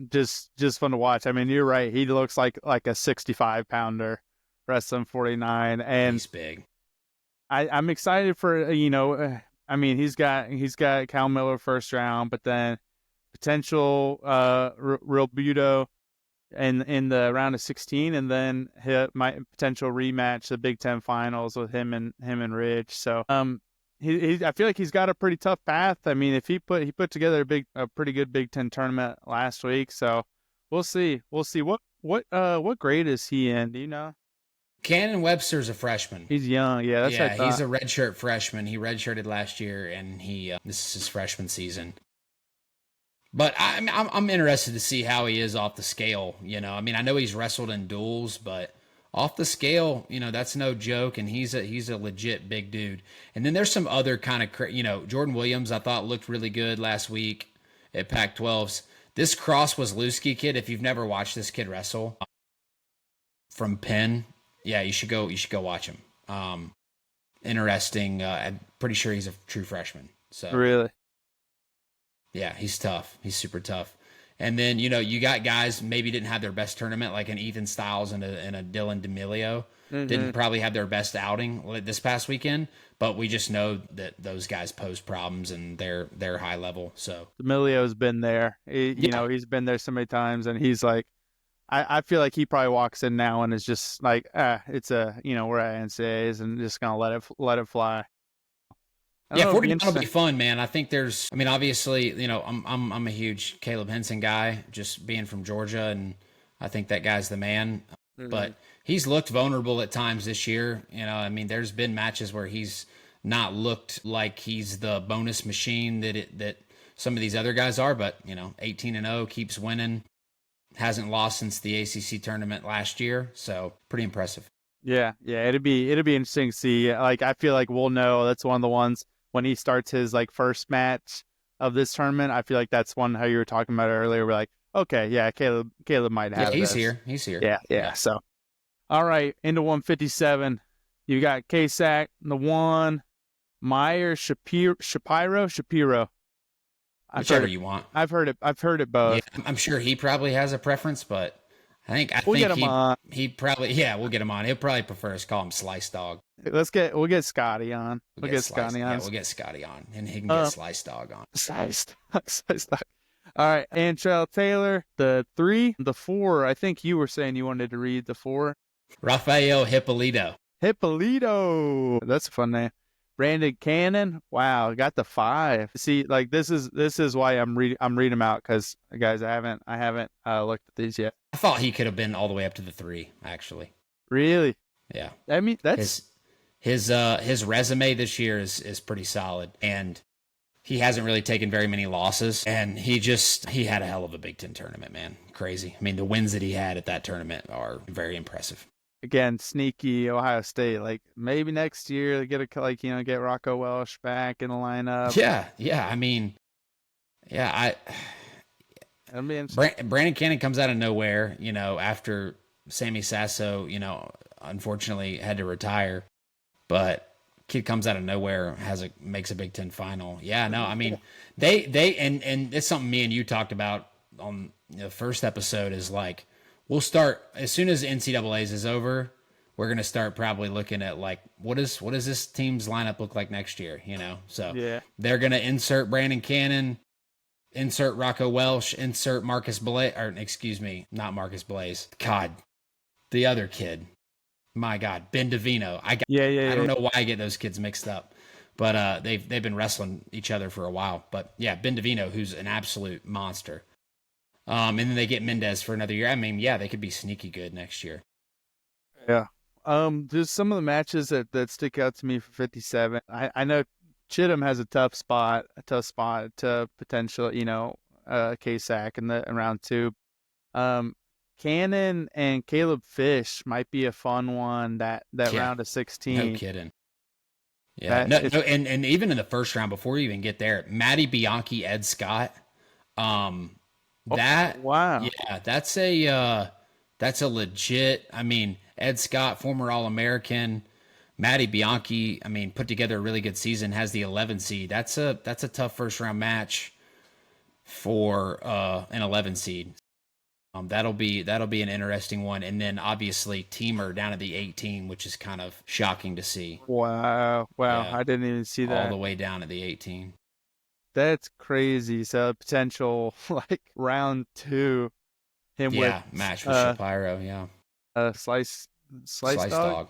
Just fun to watch. I mean, you're right. He looks like a 65-pounder wrestling 49, and he's big. I'm excited for I mean, he's got Cal Miller first round, but then potential Real Budo in the round of 16, and then my potential rematch, the Big Ten finals with him and Ridge. So I feel like he's got a pretty tough path. I mean, if he put together a pretty good Big Ten tournament last week, so we'll see. What grade is he in? Do you know? Cannon Webster's a freshman. He's young, yeah. That's what I thought. He's a redshirt freshman. He redshirted last year, and this is his freshman season. But I'm interested to see how he is off the scale. I mean, I know he's wrestled in duels, but off the scale, that's no joke, and he's a legit big dude. And then there's some other kind of, Jordan Williams, I thought looked really good last week at Pac-12s. This Cross Wazlewski kid, if you've never watched this kid wrestle from Penn, yeah, you should go watch him. Interesting. I'm pretty sure he's a true freshman. So really, yeah, he's tough. He's super tough. And then, you got guys maybe didn't have their best tournament, like an Ethan Styles and a Dylan D'Amelio. Mm-hmm. Didn't probably have their best outing this past weekend, but we just know that those guys pose problems and they're high level. So D'Amelio's been there. He's been there so many times, and he's like, I feel like he probably walks in now and is just like, it's we're at NCAAs and just gonna let it fly. Yeah, 49 will be fun, man. I think obviously, I'm a huge Caleb Henson guy, just being from Georgia, and I think that guy's the man. Mm-hmm. But he's looked vulnerable at times this year. There's been matches where he's not looked like he's the bonus machine that some of these other guys are. But 18-0, keeps winning, hasn't lost since the ACC tournament last year. So pretty impressive. Yeah, it'd be interesting to see. Like, I feel like we'll know that's one of the ones. When he starts his first match of this tournament, I feel like that's one how you were talking about earlier. We're like, okay, yeah, Caleb might have. Yeah, he's this. here. He's here. Yeah. So, All right, into 157. You got K-Sac, the 1, Meyer, Shapiro. Whichever you want. I've heard it Yeah, both. I'm sure he probably has a preference, but I We'll think get him on. he probably we'll get him on. He'll probably prefer us call him Slice Dog. We'll get Scotty on. We'll get Scotty on. Yeah, we'll get Scotty on, and he can get Slice Dog on. Slice Dog. All right, Antrell Taylor, the 3, the 4. I think you were saying you wanted to read the 4. Rafael Hippolito. That's a fun name. Brandon Cannon. Wow, got the 5. See, like this is why I'm reading them out, because guys, I haven't looked at these yet. I thought he could have been all the way up to the 3, actually. Really? Yeah. I mean, that's his resume this year is pretty solid, and he hasn't really taken very many losses, and he had a hell of a Big Ten tournament, man. Crazy. I mean, the wins that he had at that tournament are very impressive. Again, sneaky Ohio State. Like maybe next year get Rocco Welsh back in the lineup. Yeah. I mean, Brandon Cannon comes out of nowhere, after Sammy Sasso, unfortunately had to retire, but kid comes out of nowhere, makes a Big Ten final. Yeah, no, I mean, they and it's something me and you talked about on the first episode, is like, we'll start as soon as NCAA's is over. We're gonna start probably looking at like what does this team's lineup look like next year? So yeah, they're gonna insert Brandon Cannon, insert Rocco Welsh, insert Marcus Blaze, or excuse me, not Marcus Blaze. God, the other kid. My God, Ben DeVino. I don't know why I get those kids mixed up, but they've been wrestling each other for a while. But yeah, Ben DeVino, who's an absolute monster. And then they get Mendez for another year. I mean, yeah, they could be sneaky good next year. Yeah. Just some of the matches that stick out to me for 57. I know Chittum has a tough spot to potential, K-Sac in round 2. Cannon and Caleb Fish might be a fun one that round of 16. No kidding. Yeah. And even in the first round, before you even get there, Matty Bianchi, Ed Scott. Wow. Yeah, that's a legit. I mean, Ed Scott, former All-American. Matty Bianchi, I mean, put together a really good season, has the 11 seed. That's a tough first round match for an 11 seed. That'll be an interesting one. And then obviously Teamer down at the 18, which is kind of shocking to see. Wow. Yeah. I didn't even see that. All the way down at the 18. That's crazy. So potential like round 2, match with Shapiro. Yeah. Slice Dog.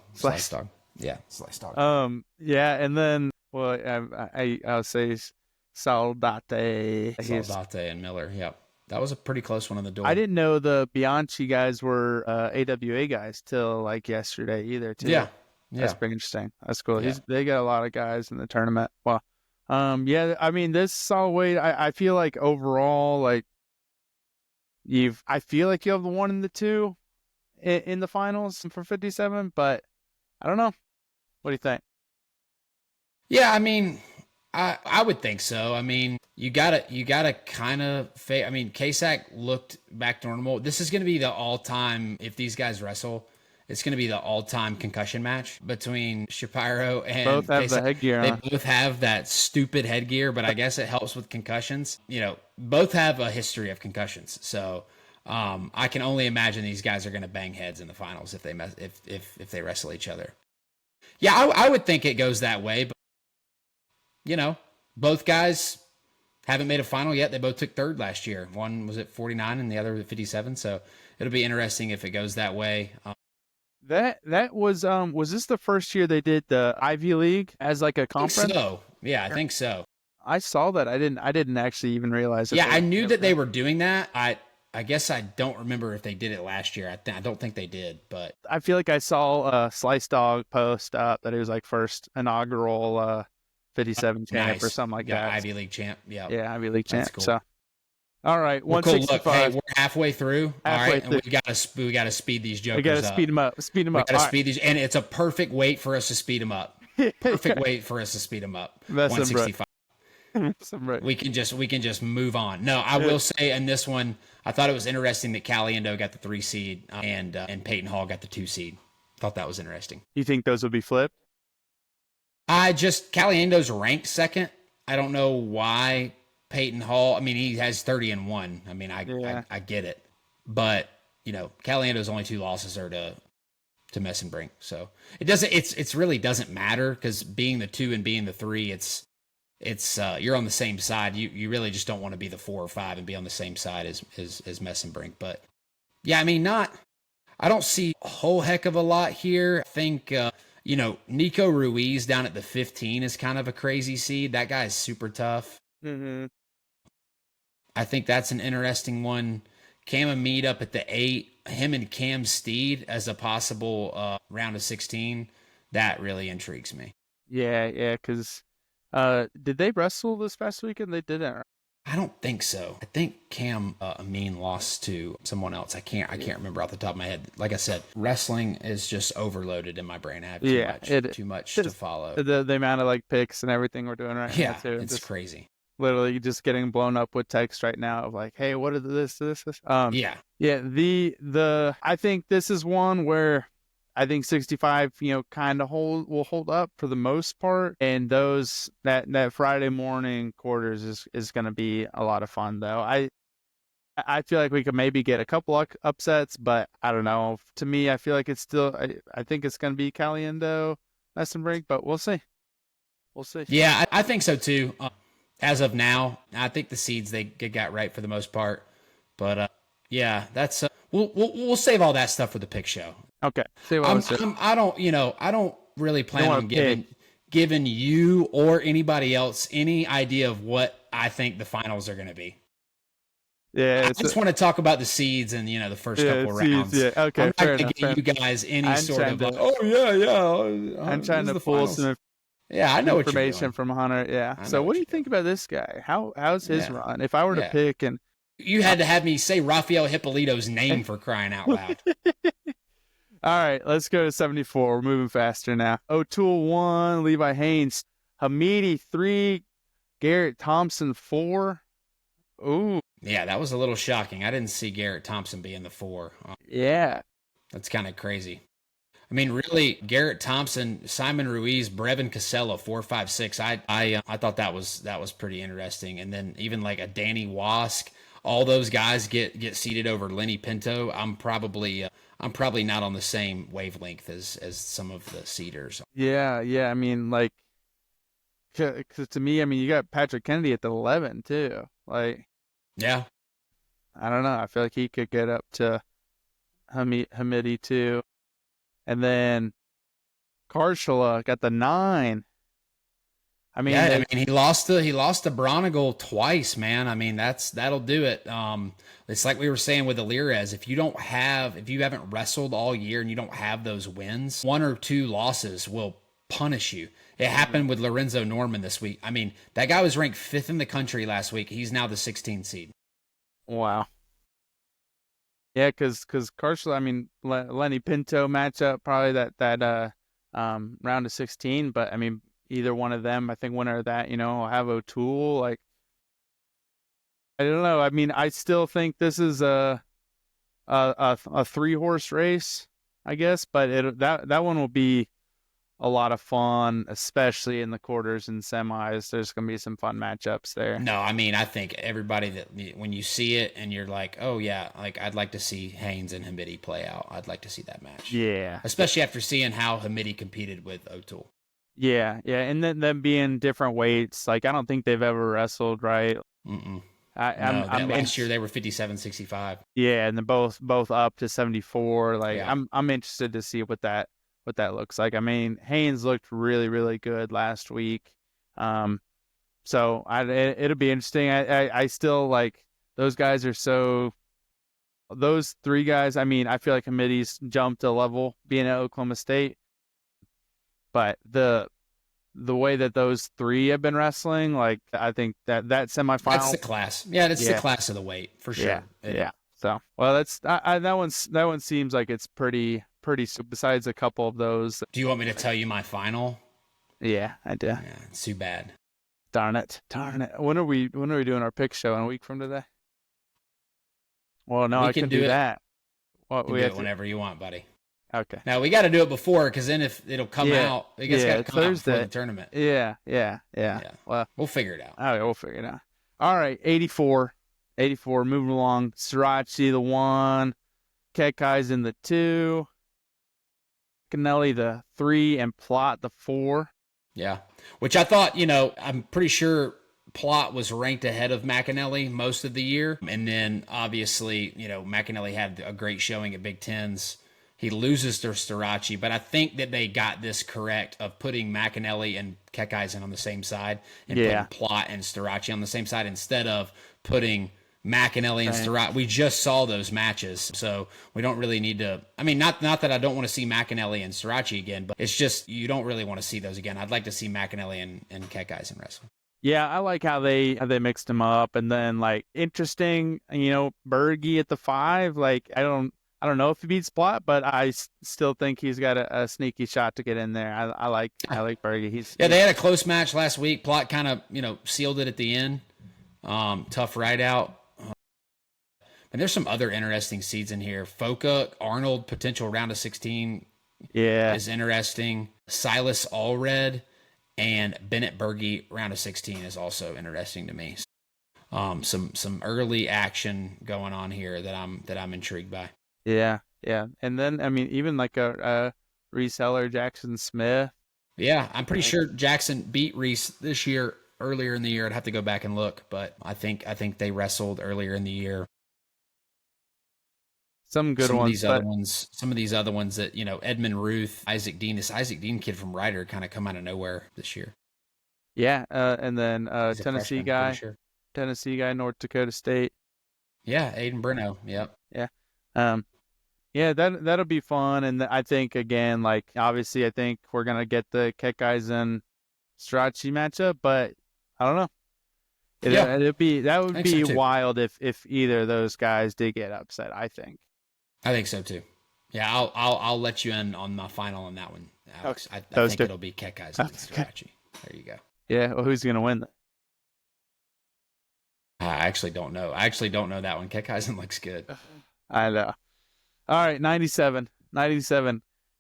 Yeah, Slice Dog. Yeah, and then I'll say Saldate And Miller. Yeah, that was a pretty close one on the door. I didn't know the Bianchi guys were AWA guys till like yesterday either. Too. Yeah. That's pretty interesting. That's cool. Yeah. They got a lot of guys in the tournament. Well. Yeah, I mean, this solid weight, I feel like overall, like I feel like you have the 1 and the 2 in the finals for 57, but I don't know. What do you think? Yeah, I mean, I would think so. I mean, you gotta kind of I mean, K-Sac looked back to normal. This is going to be the all-time, if these guys wrestle, it's going to be the all-time concussion match between Shapiro and both have K-Sac. The headgear. They both have that stupid headgear, but I guess it helps with concussions. Both have a history of concussions. So I can only imagine these guys are going to bang heads in the finals if they wrestle each other. Yeah, I would think it goes that way. But, both guys haven't made a final yet. They both took 3rd last year. One was at 49 and the other at 57. So it'll be interesting if it goes that way. That was this the first year they did the Ivy League as like a conference? I think so. I saw that. I didn't actually even realize it. Yeah, I knew that they were doing that. I guess I don't remember if they did it last year. I don't think they did, but I feel like I saw a Slice Dog post up that it was like first inaugural 57 champ or something like that. Ivy League champ. Yeah, Ivy League champ. Cool. So, all right, well, 165. Cool. Look, hey, we're halfway through. All right, and we got to speed these jokers up. We got to speed them up. We got to speed these, and it's a perfect weight for us to speed them up. Perfect weight for us to speed them up. 165. Right. We can just move on. No, I will say in this one, I thought it was interesting that Caliendo got the 3 seed and Peyton Hall got the 2 seed. Thought that was interesting. You think those would be flipped? Caliendo's ranked second. I don't know why Peyton Hall. I mean, he has 30-1. I mean, I get it, but Caliendo's only 2 losses are to Messenbrink, so it's really doesn't matter because being the 2 and being the 3, it's you're on the same side. You really just don't want to be the 4 or 5 and be on the same side as Messenbrink. But yeah, I mean, I don't see a whole heck of a lot here. I think Nico Ruiz down at the 15 is kind of a crazy seed. That guy is super tough. Mm-hmm. I think that's an interesting one. Cam Hamid up at the 8, him and Cam Steed as a possible round of 16. That really intrigues me. Yeah, because did they wrestle this past weekend? They didn't. I don't think so. I think Cam Amin lost to someone else. I can't remember off the top of my head. Like I said, wrestling is just overloaded in my brain. I have too much to follow. The amount of picks and everything we're doing right now too. It's crazy. Literally just getting blown up with text right now of hey, what is this? Yeah. The I think this is one where I think 65, kind of will hold up for the most part, and those that Friday morning quarters is going to be a lot of fun though. I feel like we could maybe get a couple upsets, but I don't know. To me, I feel like it's still. I think it's going to be Caliendo, Messenbrink, but we'll see. We'll see. Yeah, I think so too. As of now, I think the seeds they got right for the most part, but yeah, that's we'll save all that stuff for the pick show. Okay. I don't really plan on giving you or anybody else any idea of what I think the finals are going to be. Yeah, I just want to talk about the seeds and the first couple rounds. Yeah, okay. I'm not going to give you guys any sort of I'm trying to pull some I know information from Hunter. Yeah. So what do you think about this guy? How's his run? If I were to pick, and you had to have me say Rafael Hippolito's name for crying out loud. All right, let's go to 74. We're moving faster now. O'Toole 1, Levi Haynes, Hamidi 3, Garrett Thompson 4. Ooh. Yeah, that was a little shocking. I didn't see Garrett Thompson being the 4. Yeah. That's kind of crazy. I mean, really, Garrett Thompson, Simon Ruiz, Brevin Casella, 4, 5, 6. I thought that was pretty interesting. And then even a Danny Wask, all those guys get seated over Lenny Pinto. I'm probably not on the same wavelength as some of the seeders. Yeah. I mean, cause to me, I mean, you got Patrick Kennedy at the 11 too. Yeah. I don't know. I feel like he could get up to Hamidi too. And then Karshala got the 9. I mean, he lost to Bronigal twice, man. I mean, that'll do it. It's like we were saying with Alirez. If you haven't wrestled all year and you don't have those wins, 1 or 2 losses will punish you. It happened with Lorenzo Norman this week. I mean, that guy was ranked 5th in the country last week. He's now the 16th seed. Wow. Yeah, because Karshala, I mean, Lenny Pinto matchup, probably that round of 16. But I mean, either one of them, I think winner of that, will have O'Toole. I don't know. I mean, I still think this is a 3-horse race, I guess. But that one will be a lot of fun, especially in the quarters and semis. There's going to be some fun matchups there. No, I mean, I think everybody that when you see it and you're like, oh yeah, I'd like to see Haynes and Hamidi play out. I'd like to see that match. Yeah. Especially after seeing how Hamidi competed with O'Toole. Yeah. And then them being different weights. I don't think they've ever wrestled, right? Mm-mm. Last year they were 57-65. Yeah, and they're both up to 74. Yeah. I'm interested to see what that looks like. I mean, Haynes looked really, really good last week. So it'll be interesting. I still those guys are so. Those 3 guys. I mean, I feel like Hamidi's jumped a level being at Oklahoma State, but the way that those 3 have been wrestling, I think that semifinal. That's the class. Yeah, that's the class of the weight for sure. Yeah. So that's that one seems like it's pretty. Besides a couple of those. Do you want me to tell you my final? Yeah, I do. Yeah, it's too bad. Darn it. When are we doing our pick show? In a week from today? Well, no, I can do that. We can do it whenever you want, buddy. Okay. Now we got to do it before, because then if it'll come Yeah. out, I guess got to It's come out before Thursday. the tournament. Yeah. Yeah, Well, we'll figure it out. all right, we'll figure it out. All right, 84. 84, moving along. Srirachi the 1, Kekai's in the 2, Canelli the 3, and Plot the 4. Yeah, which I thought, I'm pretty sure Plot was ranked ahead of McAnally most of the year. And then obviously, McAnally had a great showing at Big Tens. He loses to Srirachi, but I think that they got this correct of putting McAnally and Kekaizen on the same side and putting Plot and Srirachi on the same side instead of putting McAnally and Srirachi. We just saw those matches, so we don't really need to. I mean, not that I don't want to see McAnally and Srirachi again, but it's just you don't really want to see those again. I'd like to see McAnally and Kekaizen wrestle. Yeah, I like how they mixed them up, and then like interesting, Berge at the 5. Like I don't know if he beats Plot, but I still think he's got a sneaky shot to get in there. I like Berge. They had a close match last week. Plot kind of sealed it at the end. Tough ride out. And there's some other interesting seeds in here. Foka, Arnold, potential round of 16 is interesting. Silas Allred and Bennett Berge, round of 16 is also interesting to me. Some early action going on here that I'm intrigued by. Yeah. And then, I mean, even like a reseller, Jackson Smith. Yeah, I'm pretty sure Jackson beat Reese this year, earlier in the year. I'd have to go back and look, but I think they wrestled earlier in the year. Some good ones. Some of these other ones that, Edmund Ruth, Isaac Dean, this Isaac Dean kid from Ryder kind of come out of nowhere this year. Yeah. And then Tennessee freshman, guy, Tennessee guy, North Dakota State. Yeah. Aiden Bruno. Yep. Yeah. Yeah, that'll be fun. And I think, again, like, obviously, I think we're going to get the Kekaizen Srirachi matchup, but I don't know. That would be wild if either of those guys did get upset, I think. I think so too. Yeah, I'll let you in on my final on that one, Alex. Okay. I think it'll be Kekaizen and Srirachi. There you go. Yeah, well, who's gonna win? I actually don't know. That one. Kekaizen looks good. I know. All right, 97.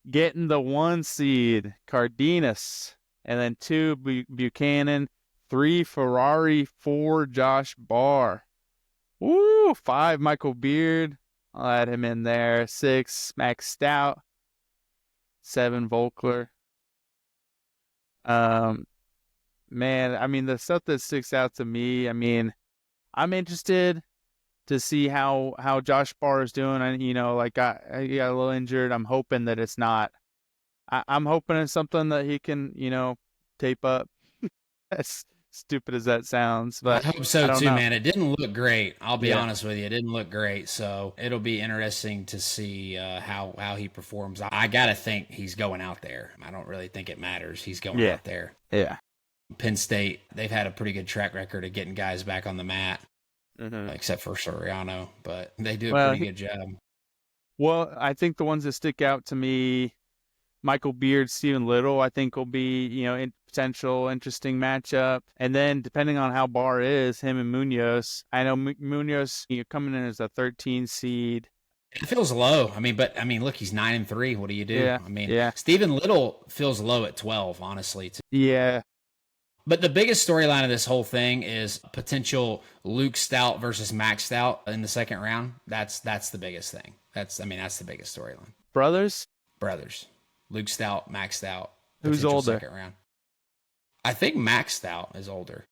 Getting the 1 seed, Cardenas, and then 2 Buchanan, 3 Ferrari, 4 Josh Barr. Woo! 5 Michael Beard. I'll add him in there. 6 Max Stout. 7 Volkler. Man, I mean, the stuff that sticks out to me, I mean, I'm interested to see how Josh Barr is doing. And, he got a little injured. I'm hoping that it's not. I'm hoping it's something that he can, tape up. As stupid as that sounds, but I hope so too, man. It didn't look great. I'll be honest with you. It didn't look great. So it'll be interesting to see how he performs. I gotta think he's going out there. I don't really think it matters. He's going out there. Yeah. Penn State, they've had a pretty good track record of getting guys back on the mat, except for Soriano, but they do a pretty good job. Well, I think the ones that stick out to me, Michael Beard, Stephen Little, I think will be, potential interesting matchup. And then depending on how Barr is, him and Munoz. I know Munoz, coming in as a 13 seed. It feels low. I mean, look, he's 9-3. What do you do? Yeah. Stephen Little feels low at 12, honestly. Yeah. But the biggest storyline of this whole thing is potential Luke Stout versus Max Stout in the second round. That's the biggest thing. That's the biggest storyline. Brothers. Luke Stout, Max Stout. Who's older? Second round. I think Max Stout is older.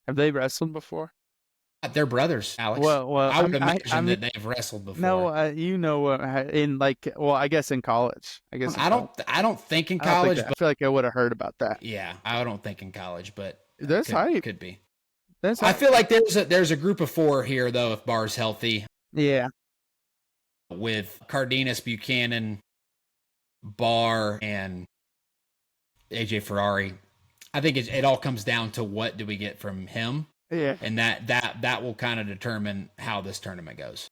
Have they wrestled before? They're brothers, Alex. Well, I would imagine that they've wrestled before. No, I guess in college. I don't think in college. I feel like I would have heard about that. Yeah, I don't think in college, but there's hype. Could be. I feel like there's a group of 4 here though if Barr's healthy. Yeah. With Cardenas, Buchanan, Barr, and AJ Ferrari. I think it all comes down to what do we get from him. Yeah. And that will kind of determine how this tournament goes.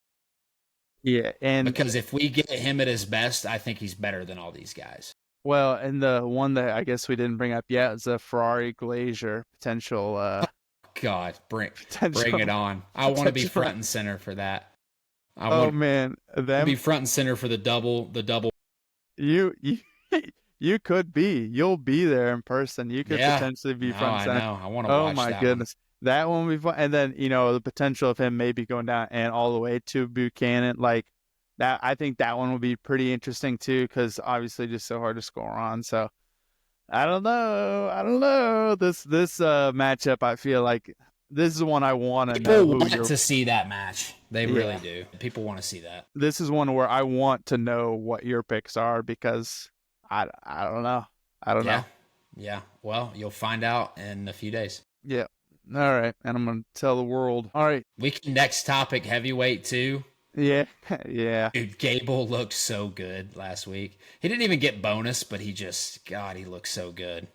Yeah. And because if we get him at his best, I think he's better than all these guys. Well, and the one that I guess we didn't bring up yet is the Ferrari Glazier potential. God, bring it on. I want to be front and center for that. Man. Be front and center for the double. you you'll be there in person. You could Yeah. potentially be No, front and I center. know. I want to Oh watch my that one. goodness. That one will be fun. And then, the potential of him maybe going down and all the way to Buchanan, like that, I think that one will be pretty interesting too, because obviously just so hard to score on. So I don't know. I don't know. This matchup, I feel like this is one I want to know People who want you're. to see that match. They really Yeah, do. People want to see that. this is one where I want to know what your picks are because I don't know. I don't Yeah. know. Yeah. Well, you'll find out in a few days. Yeah. All right. And I'm gonna tell the world. All right. We can next topic heavyweight too. Yeah. Yeah. Dude, Gable looked so good last week. He didn't even get bonus, but God, he looked so good.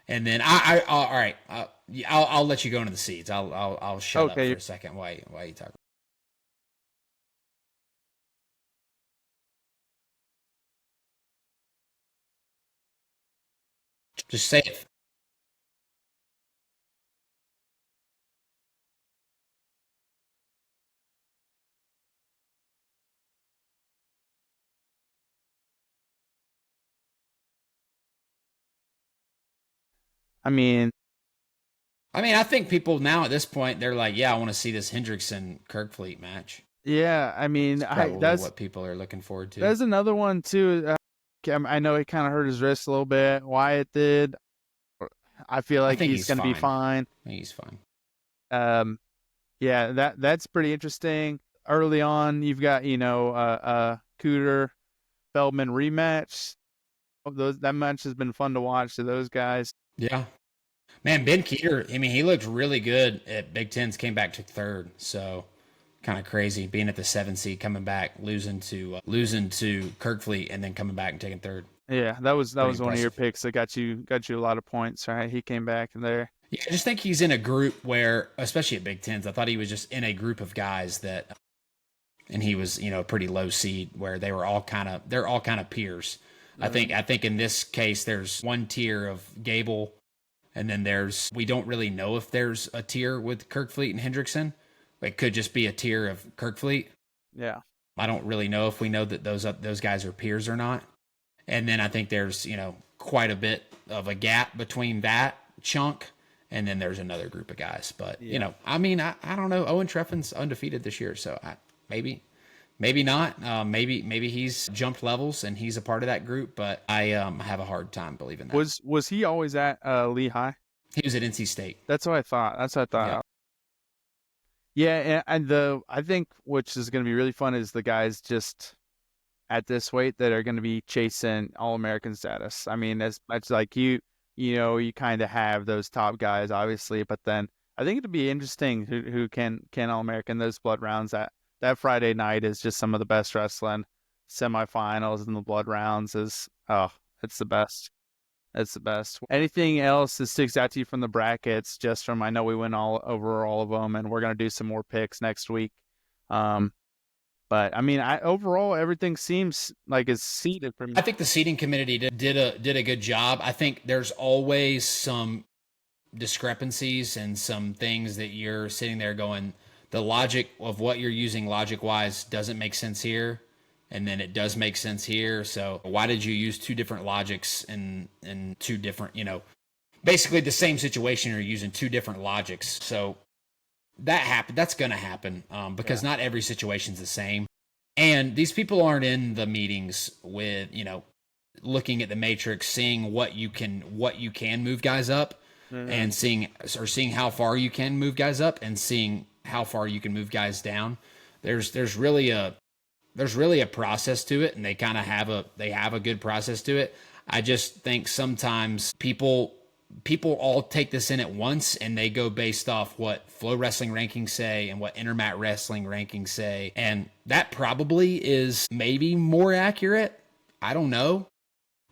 And then all right, I'll let you go into the seeds. I'll shut up for Okay. a second. Why you talking? Just say it. I mean, I mean, I think people now at this point they're like, yeah, I want to see this Hendrickson Kirkfleet match. yeah. I mean, It's I probably that's what people are looking forward to. that's another one too. I know he kind of hurt his wrist a little bit. Wyatt did. I feel I like think he's he's gonna be fine. fine. I think he's fine. Um, yeah. That's pretty interesting. Early on, you've got Cooter Feldman rematch. That match has been fun to watch to those guys. Yeah. Man, Ben Keeter, I mean, he looked really good at Big Tens, came back to third. So kind of crazy being at the 7 seed, coming back, losing to Kirkfleet, and then coming back and taking third. Yeah, that Pretty was one of your impressive. picks that got you a lot of points, right? He came back in there. Yeah, I just think he's in a group where, especially at Big Tens, I thought he was just in a group of guys that, and he was, a pretty low seed where they're all kind of peers. I think in this case, there's one tier of Gable, and then we don't really know if there's a tier with Kirkfleet and Hendrickson. It could just be a tier of Kirkfleet. Yeah. I don't really know if we know that those guys are peers or not. And then I think there's, quite a bit of a gap between that chunk and then there's another group of guys. But, Yeah. I mean, I don't know. Owen Treffin's undefeated this year. So maybe not. Maybe he's jumped levels and he's a part of that group. But I have a hard time believing that. Was he always at Lehigh? He was at NC State. That's what I thought. That's what I thought. Yeah. Yeah, and the I think which is going to be really fun is the guys just at this weight that are going to be chasing All-American status. I mean, as much like you kind of have those top guys, obviously, but then I think it'll be interesting who can All-American those blood rounds. That Friday night is just some of the best wrestling. Semifinals and the blood rounds it's the best. It's the best. Anything else that sticks out to you from the brackets? Just from I know we went all over all of them, and we're gonna do some more picks next week. Um, but I mean, I overall everything seems like it's seated for me. I think the seating committee did a good job. I think there's always some discrepancies and some things that you're sitting there going, the logic of what you're using logic wise doesn't make sense here, and then it does make sense here. So why did you use two different logics in two different, basically the same situation, you're using two different logics. So that's going to happen because not every situation's the same. And these people aren't in the meetings with, looking at the matrix, seeing what you can move guys up and seeing how far you can move guys up and seeing how far you can move guys down. There's really a process to it, and they kind of have a good process to it. I just think sometimes people all take this in at once and they go based off what Flow Wrestling rankings say and what Intermat Wrestling rankings say. And that probably is maybe more accurate. I don't know.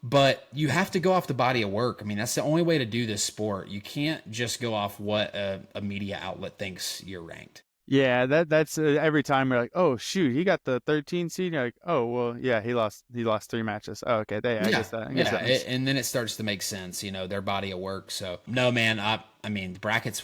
But you have to go off the body of work. I mean, that's the only way to do this sport. You can't just go off what a media outlet thinks you're ranked. Yeah, that's every time you're like, oh shoot, he got the 13 seed. You're like, oh well, yeah, he lost 3 matches. Oh, okay, I guess that and then it starts to make sense, their body of work. So no, man, I mean, the brackets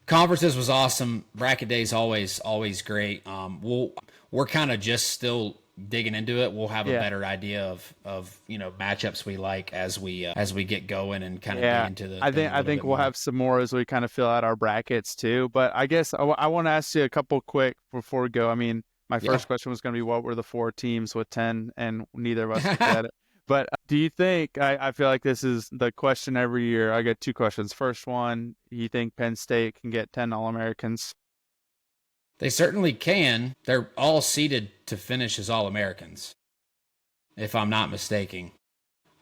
conferences was awesome. Bracket day is always great. We're kind of just still digging into it, we'll have a Yeah. better idea of matchups we like as we get going and kind of dig Yeah. into the I thing think a I little think bit we'll more. have some more as we kind of fill out our brackets too. But I guess I want to ask you a couple quick before we go. I mean, my Yeah. first question was going to be what were the four teams with 10, and neither of us could get it. But do you think, I feel like this is the question every year. I get two questions. First one, you think Penn State can get 10 All-Americans? They certainly can. They're all seeded to finish as All-Americans, if I'm not mistaken.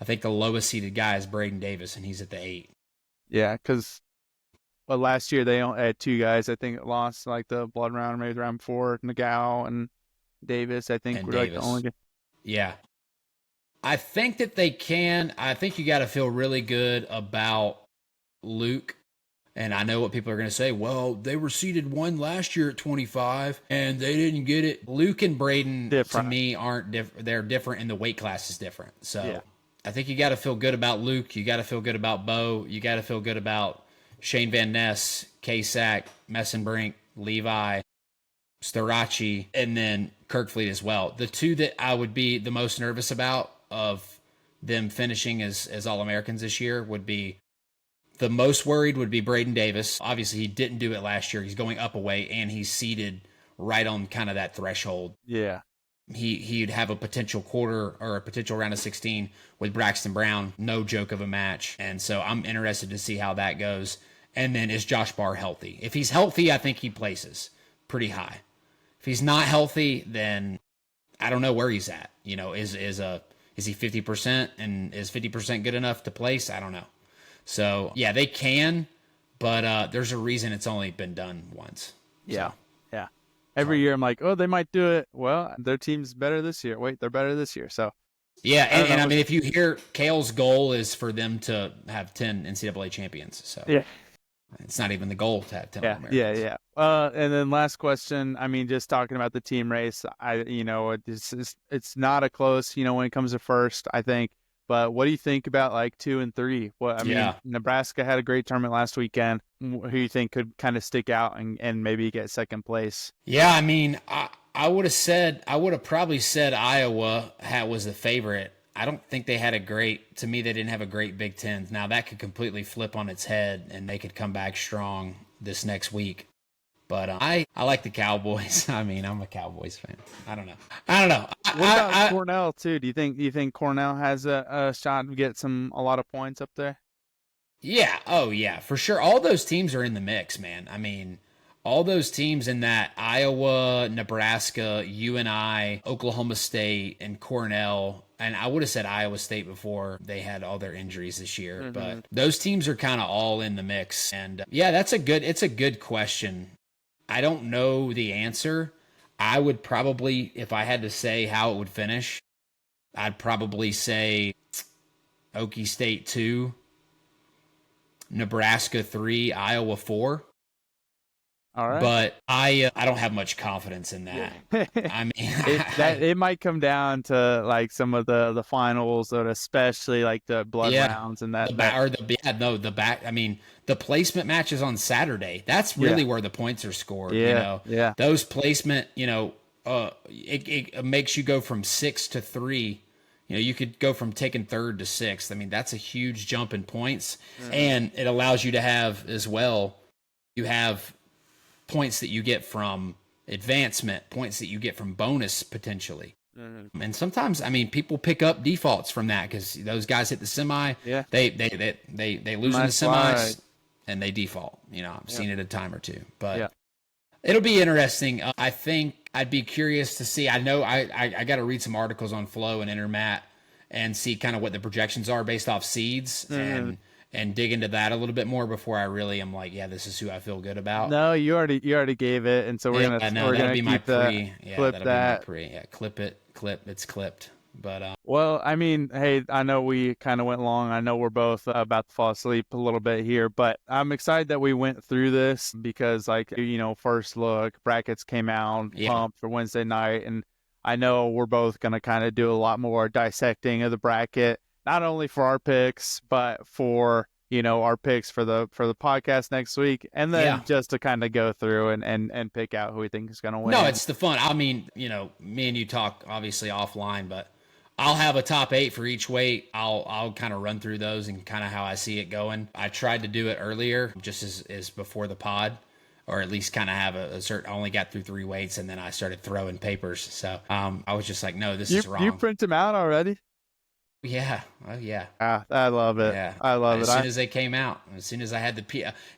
I think the lowest seeded guy is Braden Davis, and he's at the 8. Yeah, because last year they only had two guys, I think, lost like the blood round, maybe the round before, Nagao and Davis, I think, And were like the Davis. only. Yeah. I think that they can. I think you got to feel really good about Luke. And I know what people are going to say. Well, they were seeded one last year at 25 and they didn't get it. Luke and Braden, to Different. me, aren't different. They're different, and the weight class is different. Yeah. So I think you got to feel good about Luke. You got to feel good about Bo. You got to feel good about Shane Van Ness, K-Sack, Messenbrink, Levi, Starachi, and then Kirkfleet as well. The two that I would be the most nervous about of them finishing as All-Americans this year would be, the most worried would be Braden Davis. Obviously, he didn't do it last year. He's going up a way, and he's seated right on kind of that threshold. Yeah. He'd have a potential quarter or a potential round of 16 with Braxton Brown. No joke of a match. And so I'm interested to see how that goes. And then is Josh Barr healthy? If he's healthy, I think he places pretty high. If he's not healthy, then I don't know where he's at. Is he 50%, and is 50% good enough to place? I don't know. So yeah, they can, but there's a reason it's only been done once. Yeah. So, Yeah. Every year I'm like, oh, they might do it. Well, their team's better this year. Wait, they're better this year. So yeah, I don't and I know. mean, if you hear Kale's goal is for them to have 10 NCAA champions, so Yeah. it's not even the goal to have 10 Yeah. Yeah. All-Americans. Yeah. And then last question. I mean, just talking about the team race, it's not a close, when it comes to first, I think. But what do you think about like 2 and 3? Well, I mean, Yeah. Nebraska had a great tournament last weekend. Who do you think could kind of stick out and maybe get second place? Yeah, I mean, I would have probably said Iowa was the favorite. I don't think they had to me, they didn't have a great Big Ten. Now, that could completely flip on its head, and they could come back strong this next week. But I like the Cowboys. I mean, I'm a Cowboys fan. I don't know. What about Cornell too? Do you think Cornell has a shot to get a lot of points up there? Yeah. Oh, yeah, for sure. All those teams are in the mix, man. I mean, all those teams in that Iowa, Nebraska, UNI, Oklahoma State, and Cornell. And I would have said Iowa State before they had all their injuries this year, Mm-hmm. but those teams are kind of all in the mix. And yeah, it's a good question. I don't know the answer. I would probably, if I had to say how it would finish, I'd probably say Okie State 2, Nebraska 3, Iowa 4. All right. But I don't have much confidence in that. Yeah. I mean, it might come down to like some of the finals, or especially like the blood rounds and that. The back. I mean, the placement matches on Saturday. That's really where the points are scored. Yeah. Yeah. Those placement. It makes you go from 6 to 3. You could go from taking third to sixth. I mean, that's a huge jump in points, and it allows you to have as well. You have points that you get from advancement, points that you get from bonus potentially. Mm-hmm. And sometimes, I mean, people pick up defaults from that because those guys hit the semi. Yeah. They lose in the semis and they default. I've seen it a time or two, but it'll be interesting. I think I'd be curious to see. I know I got to read some articles on Flow and Intermat and see kind of what the projections are based off seeds and dig into that a little bit more before I really am like, yeah, this is who I feel good about. No, you already gave it, and so we're gonna be keep my that. pre. Yeah, Clip that'll that. be my pre. Yeah, clip it. It's clipped. But Well, I mean, hey, I know we kind of went long. I know we're both about to fall asleep a little bit here, but I'm excited that we went through this because, like, first look, brackets came out, pumped for Wednesday night, and I know we're both going to kind of do a lot more dissecting of the bracket, not only for our picks, but for our picks for the podcast next week, and then just to kind of go through and pick out who we think is going to win. No, it's the fun. I mean, me and you talk obviously offline, but I'll have a top 8 for each weight. I'll kind of run through those and kind of how I see it going. I tried to do it earlier, just as before the pod, or at least kind of have a certain. I only got through 3 weights, and then I started throwing papers. So I was just like, no, this is wrong. You print them out already? Yeah. Oh yeah. I love it. Yeah. I love it. As soon as they came out, as soon as I had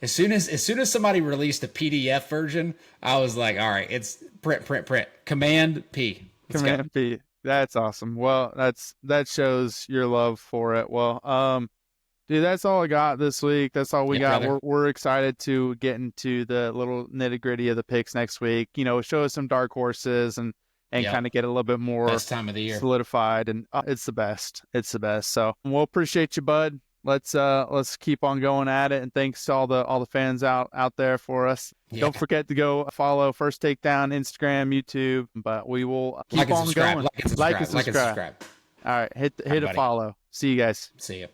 as soon as somebody released a PDF version, I was like, all right, it's print. Command P. Command P. That's awesome. Well, that shows your love for it. Well, dude, that's all I got this week. That's all we got. Brother. We're excited to get into the little nitty gritty of the picks next week. Show us some dark horses and kind of get a little bit more best time of the year solidified. And it's the best. It's the best. So we'll appreciate you, bud. Let's keep on going at it. And thanks to all the fans out there for us. Yeah. Don't forget to go follow First Takedown, Instagram, YouTube. But we will keep on going. Like and subscribe. All right, hit a follow. See you guys. See you.